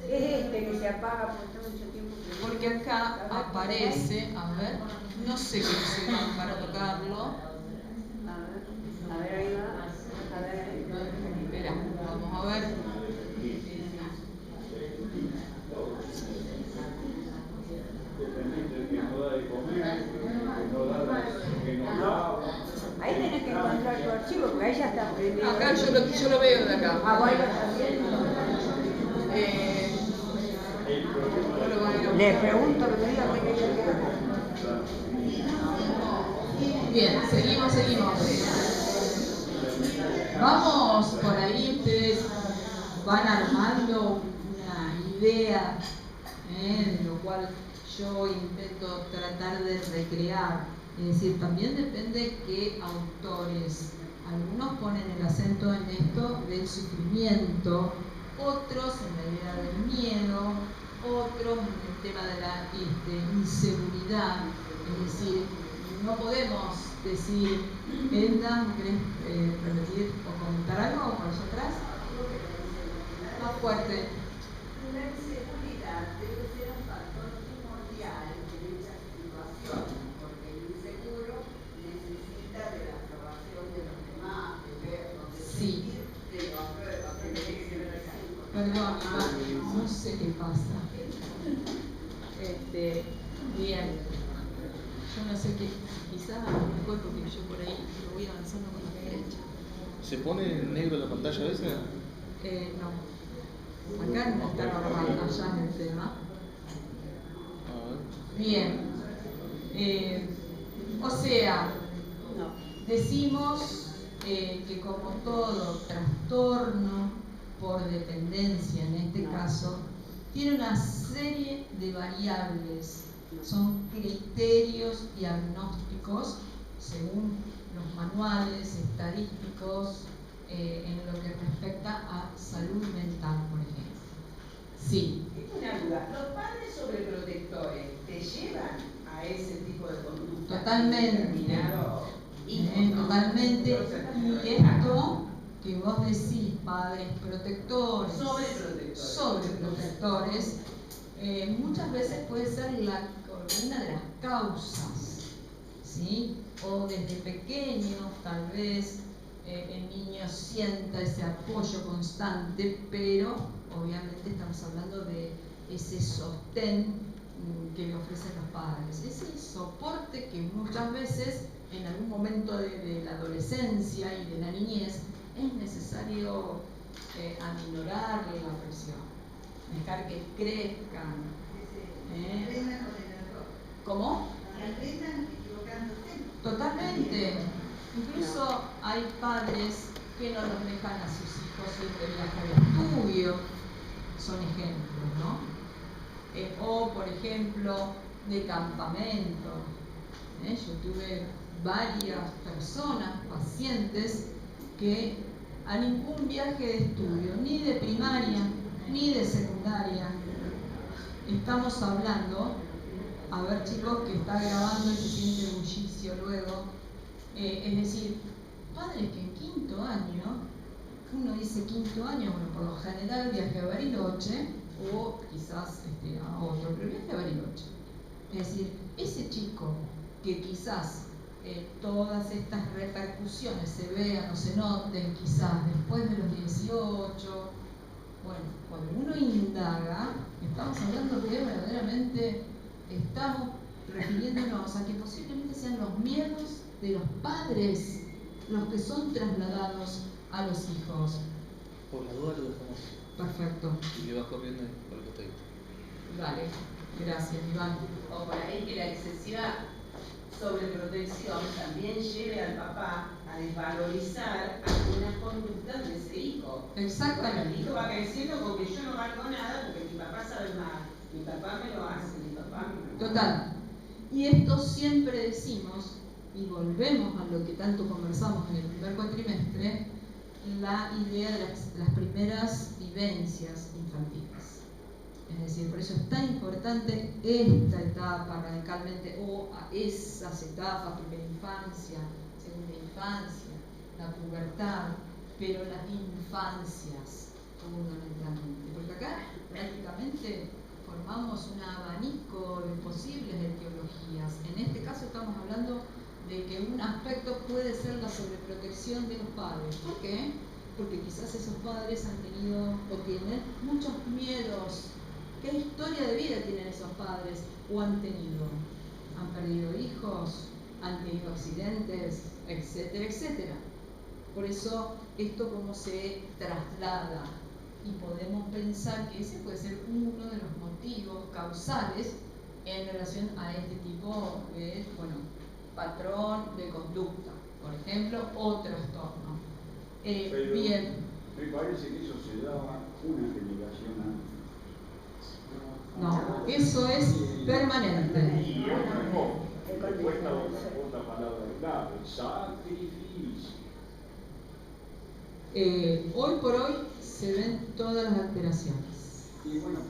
Es este que se apaga por mucho tiempo. Porque acá aparece, a ver, no sé qué se va para tocarlo. A ver, ahí va. A ver, ahí va. Espera, vamos a ver. Ahí tenés que encontrar tu archivo, porque ahí ya está prendido. Acá yo lo veo de acá. Ah, bueno, está bien. Le pregunto lo que diga que ella quiera. Bien, seguimos. Vamos por ahí, ustedes van armando una idea, de lo cual yo intento tratar de recrear. Es decir, también depende qué autores. Algunos ponen el acento en esto del sufrimiento, otros en la idea del miedo, otros en el tema de la inseguridad. Es decir, no podemos decir, Elda, ¿querés repetir o comentar algo por allá atrás? Más fuerte. La inseguridad debe ser un factor primordial en esa situación, porque el inseguro necesita de la aprobación de los demás, de verlos, de sentir que lo aprueba, que le dicen así. Perdón, no sé qué pasa. Bien. Yo no sé qué, quizás mejor porque yo por ahí lo voy avanzando con la derecha. ¿Se pone en negro la pantalla a veces? No. Acá no está normal, allá en el tema. Bien. O sea, decimos que como todo trastorno por dependencia, en este caso, tiene una serie de variables. Son criterios diagnósticos según los manuales estadísticos en lo que respecta a salud mental, por ejemplo. Sí. Tengo una duda. ¿Los padres sobreprotectores te llevan a ese tipo de conducta? Totalmente. Totalmente. Y esto que vos decís padres protectores, sobreprotectores, muchas veces puede ser una de las causas, ¿sí? O desde pequeños tal vez el niño sienta ese apoyo constante, pero obviamente estamos hablando de ese sostén que le ofrecen los padres, ese soporte que muchas veces en algún momento de la adolescencia y de la niñez es necesario aminorar la presión, dejar que crezcan. ¿Cómo? Totalmente. Incluso hay padres que no los dejan a sus hijos ir de viaje de estudio, son ejemplos, ¿no? O, por ejemplo, de campamento. Yo tuve varias personas, pacientes, que a ningún viaje de estudio, ni de primaria, ni de secundaria, estamos hablando, a ver chicos que está grabando y se siente bullicio luego, es decir, padres que en quinto año, uno dice quinto año, bueno, por lo general viaje a Bariloche, o quizás a otro, pero viaje a Bariloche. Es decir, ese chico que quizás todas estas repercusiones se vean o se noten quizás después de los 18, bueno, cuando uno indaga, estamos hablando que verdaderamente estamos refiriéndonos a que posiblemente sean los miedos de los padres los que son trasladados a los hijos. Por la duda lo dejamos. Perfecto. Y que vas corriendo por el costado. Vale, gracias, Iván. O por ahí que la excesiva sobreprotección también lleve al papá a desvalorizar algunas conductas de ese hijo. Exactamente. Bueno, el hijo va creciendo porque yo no valgo nada, porque mi papá sabe más, mi papá me lo hace, mi papá me lo hace. Total. Y esto siempre decimos, y volvemos a lo que tanto conversamos en el primer cuatrimestre, la idea de las primeras vivencias infantiles. Es decir, por eso es tan importante esta etapa radicalmente, o a esas etapas, primera infancia, segunda infancia, la pubertad, pero las infancias fundamentalmente. Porque acá prácticamente formamos un abanico de posibles etiologías. En este caso estamos hablando de que un aspecto puede ser la sobreprotección de los padres. ¿Por qué? Porque quizás esos padres han tenido o tienen muchos miedos. ¿Qué historia de vida tienen esos padres o han tenido? ¿Han perdido hijos? ¿Han tenido accidentes? Etcétera, etcétera. Por eso, esto cómo se traslada. Y podemos pensar que ese puede ser uno de los motivos causales en relación a este tipo de, patrón de conducta, por ejemplo, o trastorno. Bien. Me parece que eso se daba una generación antes. No, eso es permanente. Y después está otra palabra clave, sacrificio. Hoy por hoy se ven todas las alteraciones. Y bueno,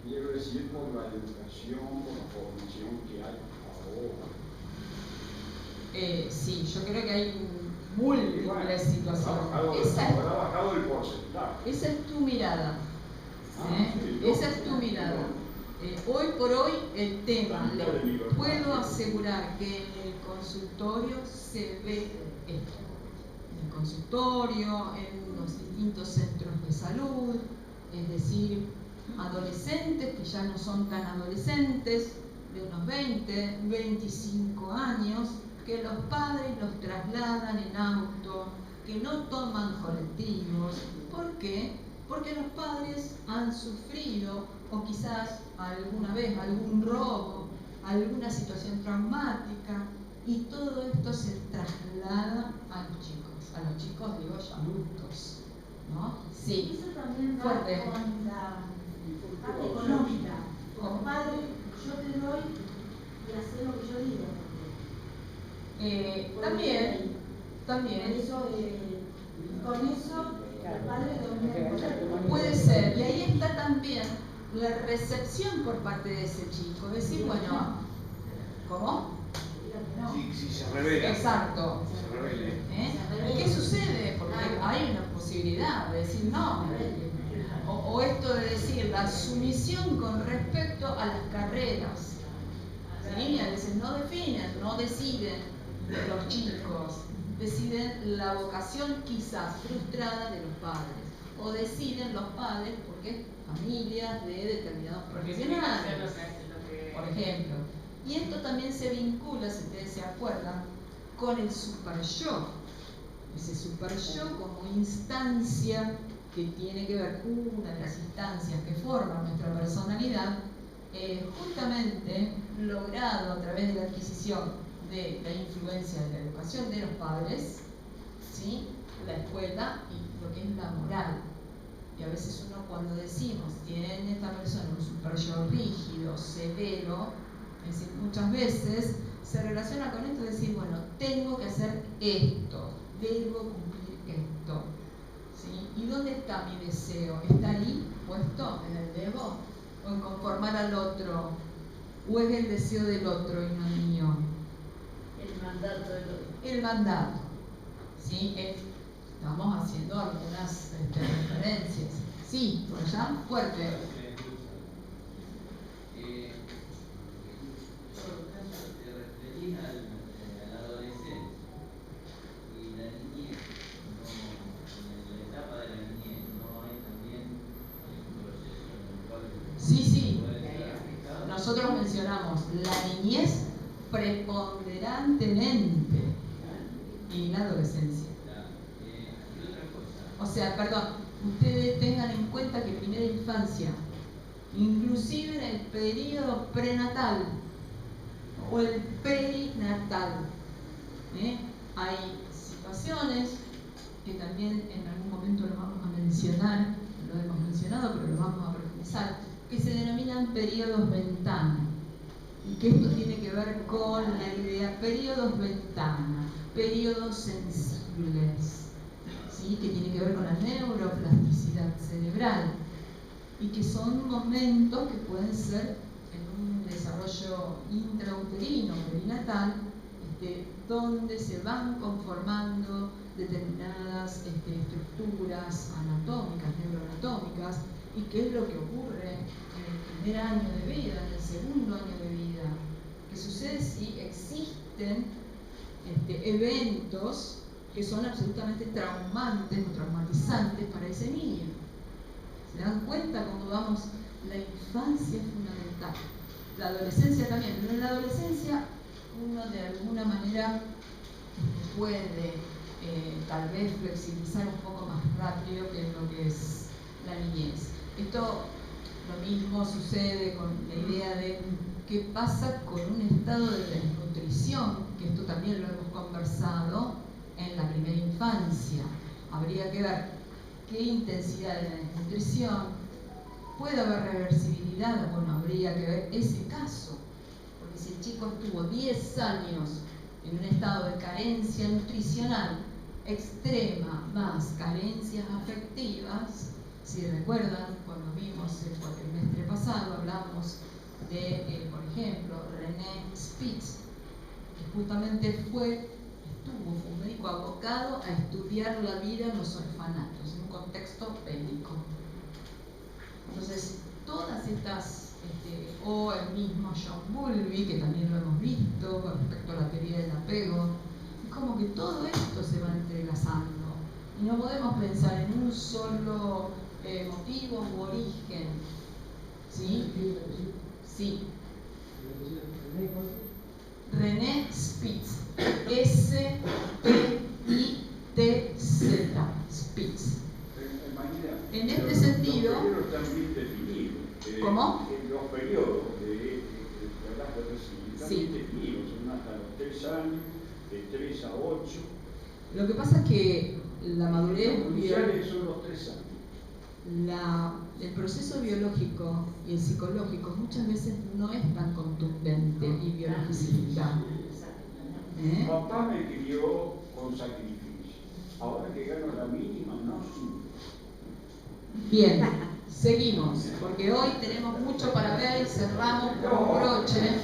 quiero decir por la educación, por la formación que hay ahora. Sí, yo creo que hay múltiples situaciones. Habrá bajado el porcentaje. Esa es tu mirada. Sí, esa es tu mirada. Hoy por hoy el tema, le puedo asegurar que en el consultorio se ve esto. En el consultorio, en los distintos centros de salud, es decir, adolescentes que ya no son tan adolescentes, de unos 20, 25 años, que los padres los trasladan en auto, que no toman colectivos. ¿Por qué? Porque los padres han sufrido, o quizás alguna vez, algún robo, alguna situación traumática, y todo esto se traslada a los chicos digo ya adultos, ¿no? Sí. Eso también va Fuerte. con la parte económica. Como padre, yo te doy y hacer lo que yo digo. También. Con eso, el padre domina el poder. Puede ser, y ahí está también la recepción por parte de ese chico. Decir, bueno, ¿cómo? Si se revela. Exacto. Se revele. ¿Qué sucede? Porque hay una libertad, de decir no. O esto de decir la sumisión con respecto a las carreras. ¿Sí? A veces no definen, no deciden los chicos, deciden la vocación quizás frustrada de los padres. O deciden los padres porque familias de determinados profesionales, por ejemplo. Y esto también se vincula, si ustedes se acuerdan, con el super-yo. Ese super-yo como instancia que tiene que ver, una de las instancias que forman nuestra personalidad, justamente logrado a través de la adquisición de la influencia de la educación de los padres, ¿sí? La escuela y lo que es la moral. Y a veces uno cuando decimos, tiene esta persona un super-yo rígido, severo, es decir, muchas veces se relaciona con esto de decir, bueno, tengo que hacer esto, debo cumplir esto. ¿Sí? ¿Y dónde está mi deseo? ¿Está ahí puesto en el debo? ¿O en conformar al otro? ¿O es el deseo del otro y no el mío? El mandato del otro. El mandato. ¿Sí? Estamos haciendo algunas referencias. Sí, por allá, fuerte. Sí. Nosotros mencionamos la niñez preponderantemente y la adolescencia. O sea, perdón, ustedes tengan en cuenta que primera infancia, inclusive en el periodo prenatal o el perinatal, hay situaciones que también en algún momento lo vamos a mencionar, lo hemos mencionado, pero lo vamos a profundizar, que se denominan periodos ventana. Y que esto tiene que ver con la idea periodos ventana, periodos sensibles, ¿sí? Que tiene que ver con la neuroplasticidad cerebral y que son momentos que pueden ser en un desarrollo intrauterino, perinatal, donde se van conformando determinadas estructuras anatómicas, neuroanatómicas, y qué es lo que ocurre en el primer año de vida, en el segundo año de vida. ¿Qué sucede si existen eventos que son absolutamente traumantes o traumatizantes para ese niño? ¿Se dan cuenta cómo vamos? La infancia es fundamental, la adolescencia también, pero en la adolescencia uno de alguna manera puede tal vez flexibilizar un poco más rápido que lo que es la niñez. Esto lo mismo sucede con la idea de qué pasa con un estado de desnutrición, que esto también lo hemos conversado en la primera infancia. Habría que ver qué intensidad de la desnutrición, puede haber reversibilidad, bueno, habría que ver ese caso, porque si el chico estuvo 10 años en un estado de carencia nutricional extrema más carencias afectivas, si recuerdan, cuando vimos el cuatrimestre pasado, hablamos de, por ejemplo, René Spitz, que justamente fue un médico abocado a estudiar la vida en los orfanatos, en un contexto bélico. Entonces, todas estas, o el mismo John Bowlby, que también lo hemos visto con respecto a la teoría del apego, es como que todo esto se va entrelazando. Y no podemos pensar en un solo motivo u origen. ¿Sí? Sí. René Spitz. S-P-I-T-Z. Spitz. En este sentido. Los periodos están bien definidos. ¿Cómo? Los periodos que hablaste recién están bien definidos, son hasta los 3 años, de 3 a 8. Lo que pasa es que la madurez biológica son los 3 años. El proceso biológico y el psicológico muchas veces no es tan contundente y biologicista. Papá me crió con sacrificio. Ahora que gano la mínima, no sube. Bien, seguimos, porque hoy tenemos mucho para ver, cerramos con un broche.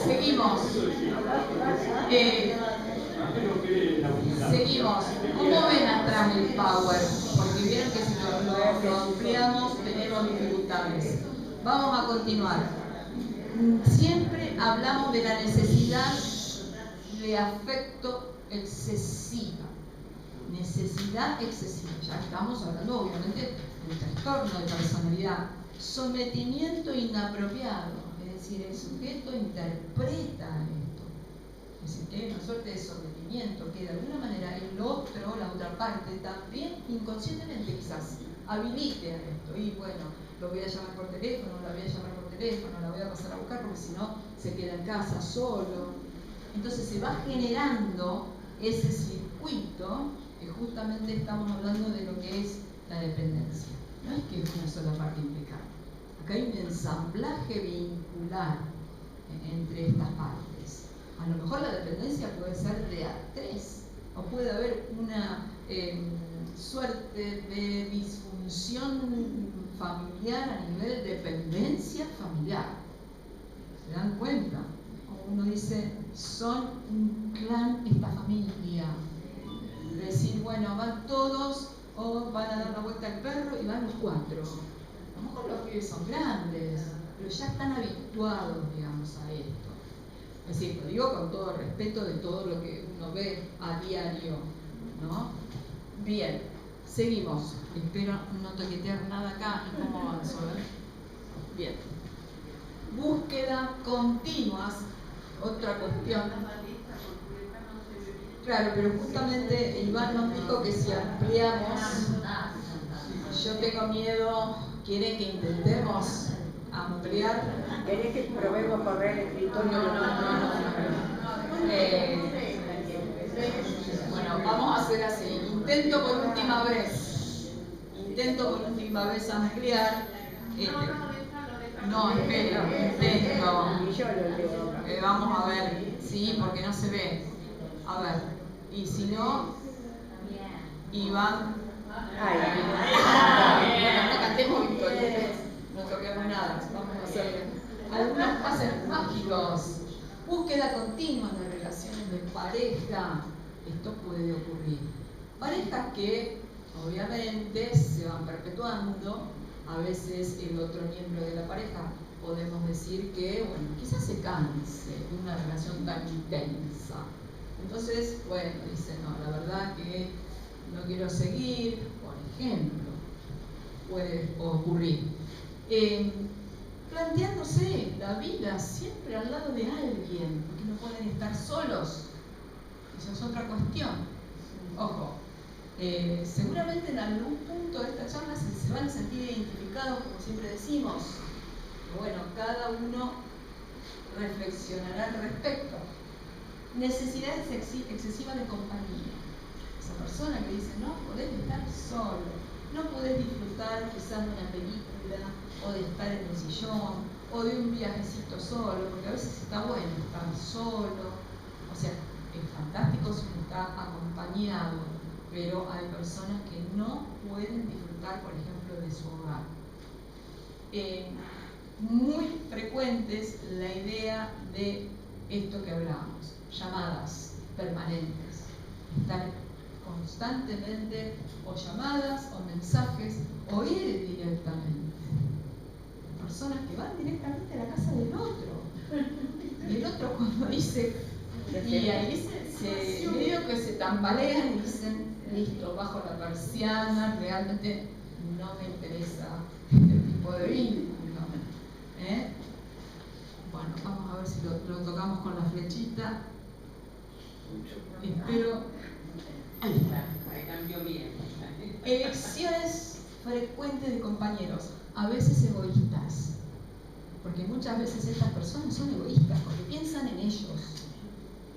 Seguimos. Seguimos. ¿Cómo ven atrás el power? vieron que si lo ampliamos tenemos dificultades. Vamos a continuar. Siempre hablamos de la necesidad de afecto excesiva. Necesidad excesiva. Ya estamos hablando, obviamente, del trastorno de personalidad. Sometimiento inapropiado. Es decir, el sujeto interpreta esto. Es decir, que hay una suerte de sometimiento que de alguna manera el otro, la otra parte, también inconscientemente quizás habilite a esto. Y bueno, lo voy a llamar por teléfono, la voy a llamar por teléfono, la voy a pasar a buscar porque si no se queda en casa solo. Entonces se va generando ese circuito que justamente estamos hablando de lo que es la dependencia. No es que es una sola parte implicada. Acá hay un ensamblaje vincular entre estas partes. A lo mejor la dependencia puede ser de a tres, o puede haber una suerte de disfunción familiar a nivel de dependencia familiar. ¿Se dan cuenta? Como uno dice, son un clan esta familia. Decir, bueno, van todos o van a dar la vuelta al perro y van los cuatro. A lo mejor los pibes son grandes, pero ya están habituados, digamos, a esto. Es decir, lo digo con todo respeto de todo lo que uno ve a diario, ¿no? Bien, seguimos. Espero no toquetear nada acá y cómo avanzo, Bien. Búsqueda continuas, otra cuestión. Claro, pero justamente Iván nos dijo que si ampliamos, yo tengo miedo, ¿quieren que intentemos ampliar? ¿Querés que probemos correr el escritorio? Bueno, vamos a hacer así. Intento por última vez ampliar. No, espera, intento. Vamos a ver, sí, porque no se ve. A ver, y si no, Iván. Bueno, no cantemos victoria, no toquemos nada, vamos a hacer algunos pases mágicos. Búsqueda continua de relaciones de pareja. Esto puede ocurrir. Parejas que obviamente se van perpetuando. A veces el otro miembro de la pareja podemos decir que, bueno, quizás se canse de una relación tan intensa. Entonces, bueno, dice, no, la verdad que no quiero seguir, por ejemplo, puede ocurrir. Planteándose la vida siempre al lado de alguien, porque no pueden estar solos. Eso es otra cuestión. Ojo, seguramente en algún punto de esta charla se van a sentir identificados, como siempre decimos. Pero bueno, cada uno reflexionará al respecto. Necesidades excesivas de compañía. Esa persona que dice, no podés estar solo, no podés disfrutar quizás de una película, o de estar en el sillón, o de un viajecito solo, porque a veces está bueno estar solo. O sea, es fantástico si uno está acompañado, pero hay personas que no pueden disfrutar, por ejemplo, de su hogar. Muy frecuentes la idea de esto que hablábamos, llamadas permanentes, estar constantemente o llamadas o mensajes o ir directamente. Personas que van directamente a la casa del otro. Y el otro cuando dice, y ahí medio que se tambalean y dicen, listo, bajo la persiana, realmente no me interesa este tipo de vínculo. Bueno, vamos a ver si lo tocamos con la flechita. Espero. Ahí está. Ahí cambió bien. Elecciones frecuentes de compañeros, a veces egoístas. Porque muchas veces estas personas son egoístas porque piensan en ellos,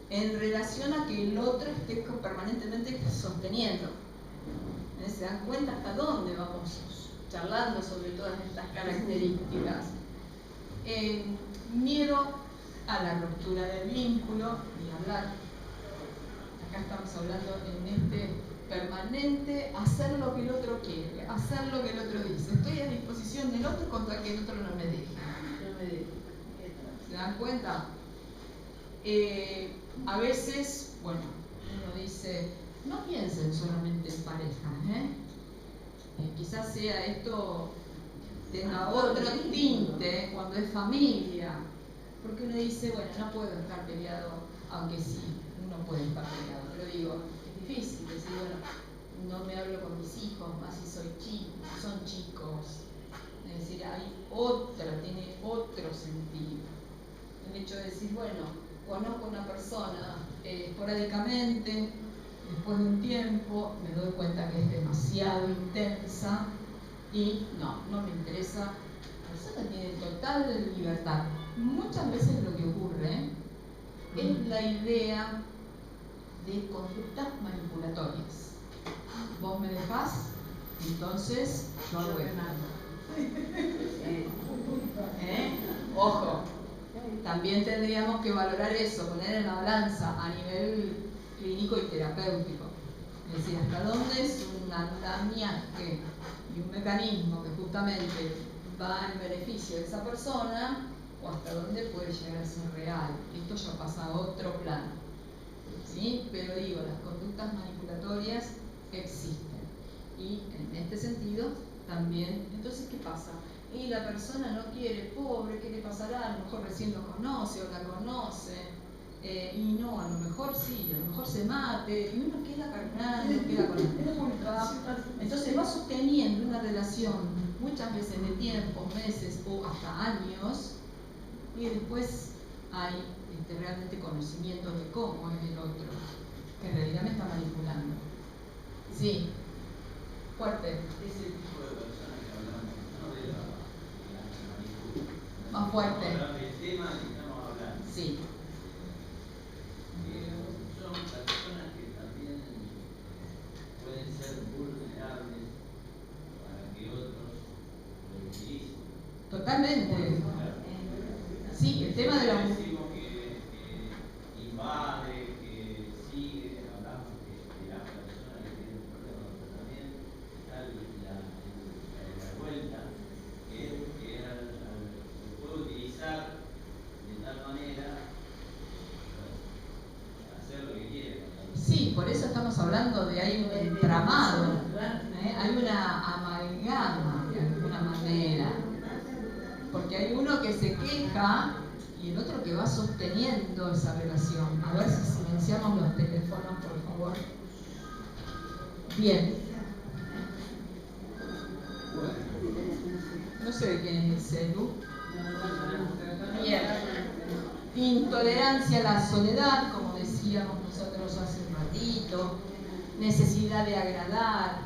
en relación a que el otro esté permanentemente sosteniendo. ¿Se dan cuenta hasta dónde vamos charlando sobre todas estas características? Miedo a la ruptura del vínculo, ni hablar. Acá estamos hablando en este permanente hacer lo que el otro quiere, hacer lo que el otro dice. Estoy a disposición del otro contra que el otro no me deje. ¿Se dan cuenta? A veces, bueno, uno dice, no piensen solamente en pareja, quizás sea esto, tenga otro tinte cuando es familia. Porque uno dice, bueno, no puedo estar peleado, aunque sí, uno puede estar peleado. Pero digo, es difícil decir, bueno, no me hablo con mis hijos, más si soy chico, son chicos. Es decir, tiene otro sentido. El hecho de decir, bueno, conozco a una persona esporádicamente, después de un tiempo me doy cuenta que es demasiado intensa y no me interesa. La persona tiene total libertad. Muchas veces lo que ocurre es la idea de conductas manipulatorias. Vos me dejás, entonces yo hago esto. Ojo, también tendríamos que valorar eso, poner en la balanza a nivel clínico y terapéutico. Es decir, hasta dónde es un andamiaje y un mecanismo que justamente va en beneficio de esa persona, o hasta dónde puede llegar a ser real. Esto ya pasa a otro plano. ¿Sí? Pero digo, las conductas manipulatorias existen. Y en este sentido también, entonces, ¿qué pasa? Y la persona no quiere, pobre, ¿qué le pasará? A lo mejor recién lo conoce o la conoce. Y no, a lo mejor sí, a lo mejor se mate, y uno queda cargando, queda con la culpa. Entonces va sosteniendo una relación, muchas veces de tiempo, meses o hasta años, y después hay realmente conocimiento de cómo es el otro, que en realidad me está manipulando. Sí, fuerte. Ese tipo de personas que hablamos, no de la manipulación. Más fuerte. Hablamos del tema que estamos hablando. Sí. Son personas que también pueden ser vulnerables para que otros lo utilicen. Totalmente. Sí, el tema de la decimos que invade, que sigue, hablamos de las personas que tienen problemas, pero también está la vuelta, que se puede utilizar de tal manera hacer lo que quiere. Sí, por eso estamos hablando de hay un entramado, hay una amalgama de alguna manera. Porque hay uno que se queja y el otro que va sosteniendo esa relación. A ver si silenciamos los teléfonos, por favor. Bien. No sé de quién es el celu. Bien. Intolerancia a la soledad, como decíamos nosotros hace un ratito. Necesidad de agradar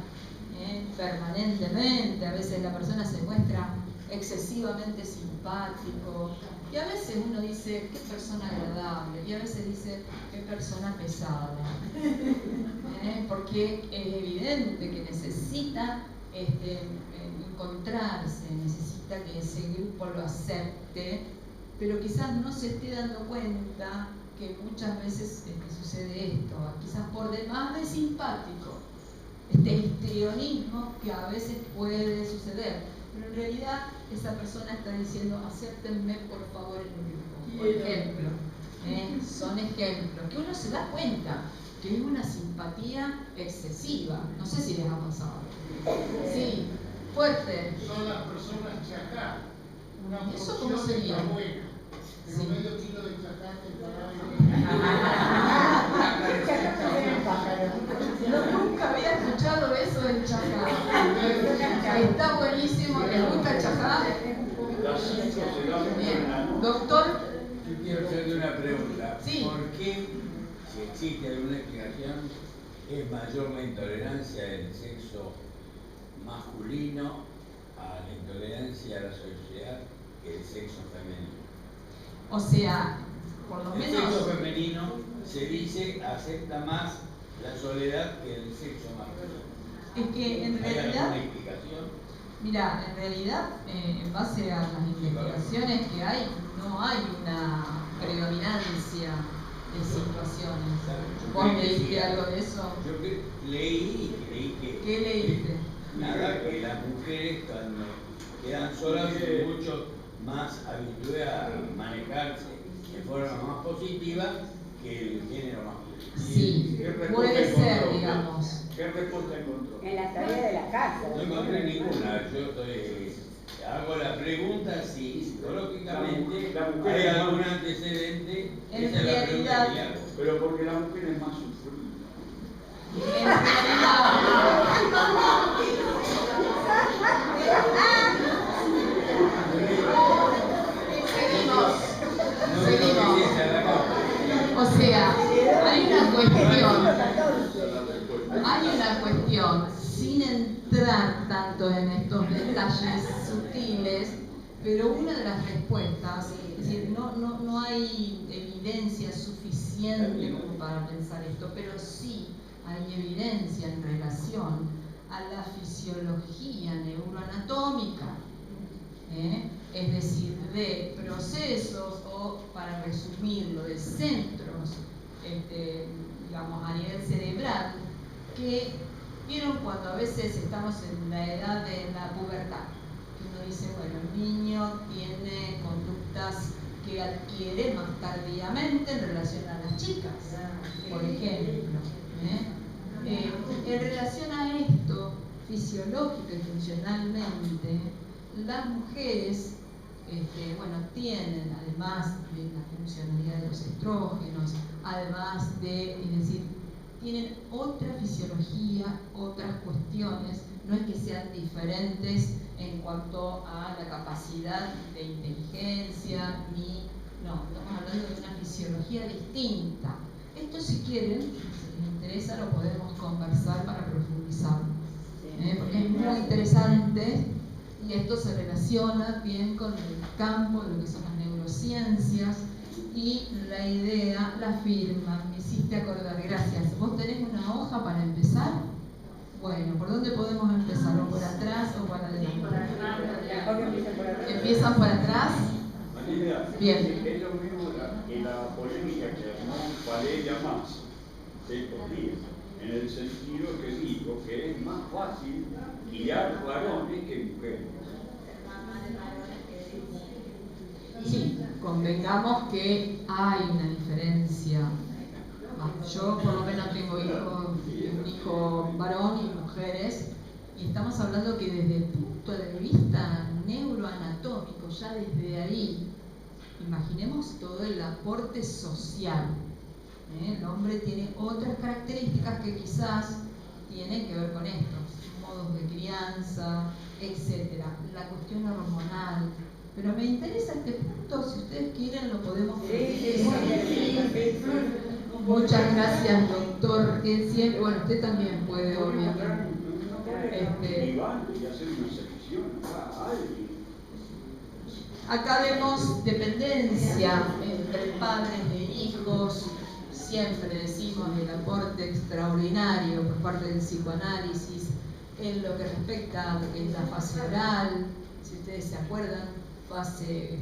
permanentemente. A veces la persona se muestra excesivamente simpático, y a veces uno dice qué persona agradable, y a veces dice qué persona pesada, porque es evidente que necesita encontrarse, necesita que ese grupo lo acepte, pero quizás no se esté dando cuenta que muchas veces sucede esto, quizás por demás de simpático, este histrionismo que a veces puede suceder. Pero en realidad esa persona está diciendo, acéptenme por favor en un grupo. Por ejemplo, son ejemplos que uno se da cuenta que es una simpatía excesiva. No sé si les ha pasado. Sí, fuerte. Son las personas chacá. Una ¿Eso cómo porción sería? está buena, pero Sí. medio kilo de chacá Yo nunca había escuchado eso del chacá. Está buenísimo, ¿les gusta el chacá? Bien. Doctor. Yo quiero hacerle una pregunta. Sí. ¿Por qué, si existe alguna explicación, es mayor la intolerancia del sexo masculino a la intolerancia a la sociedad que el sexo femenino? O sea, por lo El menos... sexo femenino se dice acepta más la soledad que el sexo masculino. Es que en ¿Hay realidad... alguna explicación? Mira, en realidad, en base a las investigaciones que hay, no hay una predominancia de situaciones. ¿Vos leíste algo de eso? Yo leí que... ¿Qué leíste? Nada, que las mujeres cuando quedan solas son mucho más habituadas a manejarse de forma más positiva que el género masculino. Sí, ¿Qué respuesta puede ser, encontró? digamos. ¿Qué respuesta encontró? En las tareas de la casa. No encontré ninguna. Hago la pregunta si psicológicamente La mujer hay es algún más- antecedente. En Esa es la pregunta realidad- que le hago. Pero porque la mujer es más sufrida. En realidad, seguimos. O sea, hay una cuestión, sin entrar tanto en estos detalles sutiles, pero una de las respuestas, es decir, no hay evidencia suficiente como para pensar esto, pero sí hay evidencia en relación a la fisiología neuroanatómica, es decir, de procesos o, para resumirlo, de centros, digamos, a nivel cerebral, que vieron cuando a veces estamos en la edad de la pubertad, que uno dice, bueno, el niño tiene conductas que adquiere más tardíamente en relación a las chicas, por ejemplo. En relación a esto, fisiológica y funcionalmente, las mujeres tienen, además de la funcionalidad de los estrógenos, además de, es decir, tienen otra fisiología, otras cuestiones, no es que sean diferentes en cuanto a la capacidad de inteligencia, no, estamos hablando de una fisiología distinta. Esto, si quieren, si les interesa, lo podemos conversar para profundizar, porque es muy interesante y esto se relaciona bien con el campo de lo que son las neurociencias y la idea, la firma, me hiciste acordar, gracias. ¿Vos tenés una hoja para empezar? Bueno, ¿por dónde podemos empezar? ¿O por atrás o por adelante? ¿Empiezan por atrás? Bien. Es lo mismo que la polémica que armó Valeria Más estos días, en el sentido que dijo que es más fácil criar varones que mujeres. Sí, convengamos que hay una diferencia. Yo por lo menos tengo un hijo varón y mujeres, y estamos hablando que desde el punto de vista neuroanatómico, ya desde ahí, imaginemos todo el aporte social. El hombre tiene otras características que quizás tienen que ver con estos modos de crianza, etc. La cuestión hormonal. Pero me interesa este punto, si ustedes quieren lo podemos profundizar. Muchas gracias, doctor. Bueno, usted también puede, obviamente. Acá vemos dependencia entre padres e hijos. Siempre decimos el aporte extraordinario por parte del psicoanálisis en lo que respecta a lo que es la fase oral, si ustedes se acuerdan, fase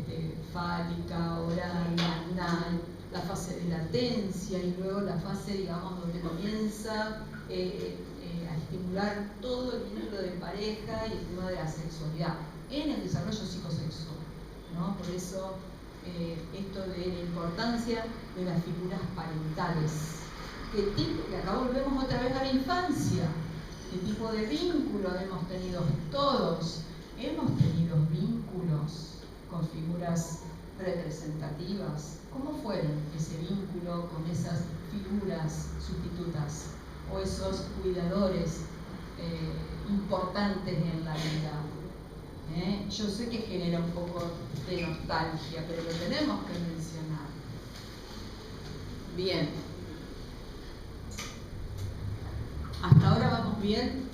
fálica, oral, anal, la fase de latencia y luego la fase, digamos, donde comienza a estimular todo el vínculo de pareja y el tema de la sexualidad en el desarrollo psicosexual, ¿no? Por eso esto de la importancia de las figuras parentales. Y acá volvemos otra vez a la infancia. ¿Qué tipo de vínculo hemos tenido todos? Hemos tenido vínculos con figuras representativas. ¿Cómo fueron ese vínculo con esas figuras sustitutas o esos cuidadores importantes en la vida? Yo sé que genera un poco de nostalgia, pero lo tenemos que mencionar. Bien. ¿Hasta ahora vamos bien?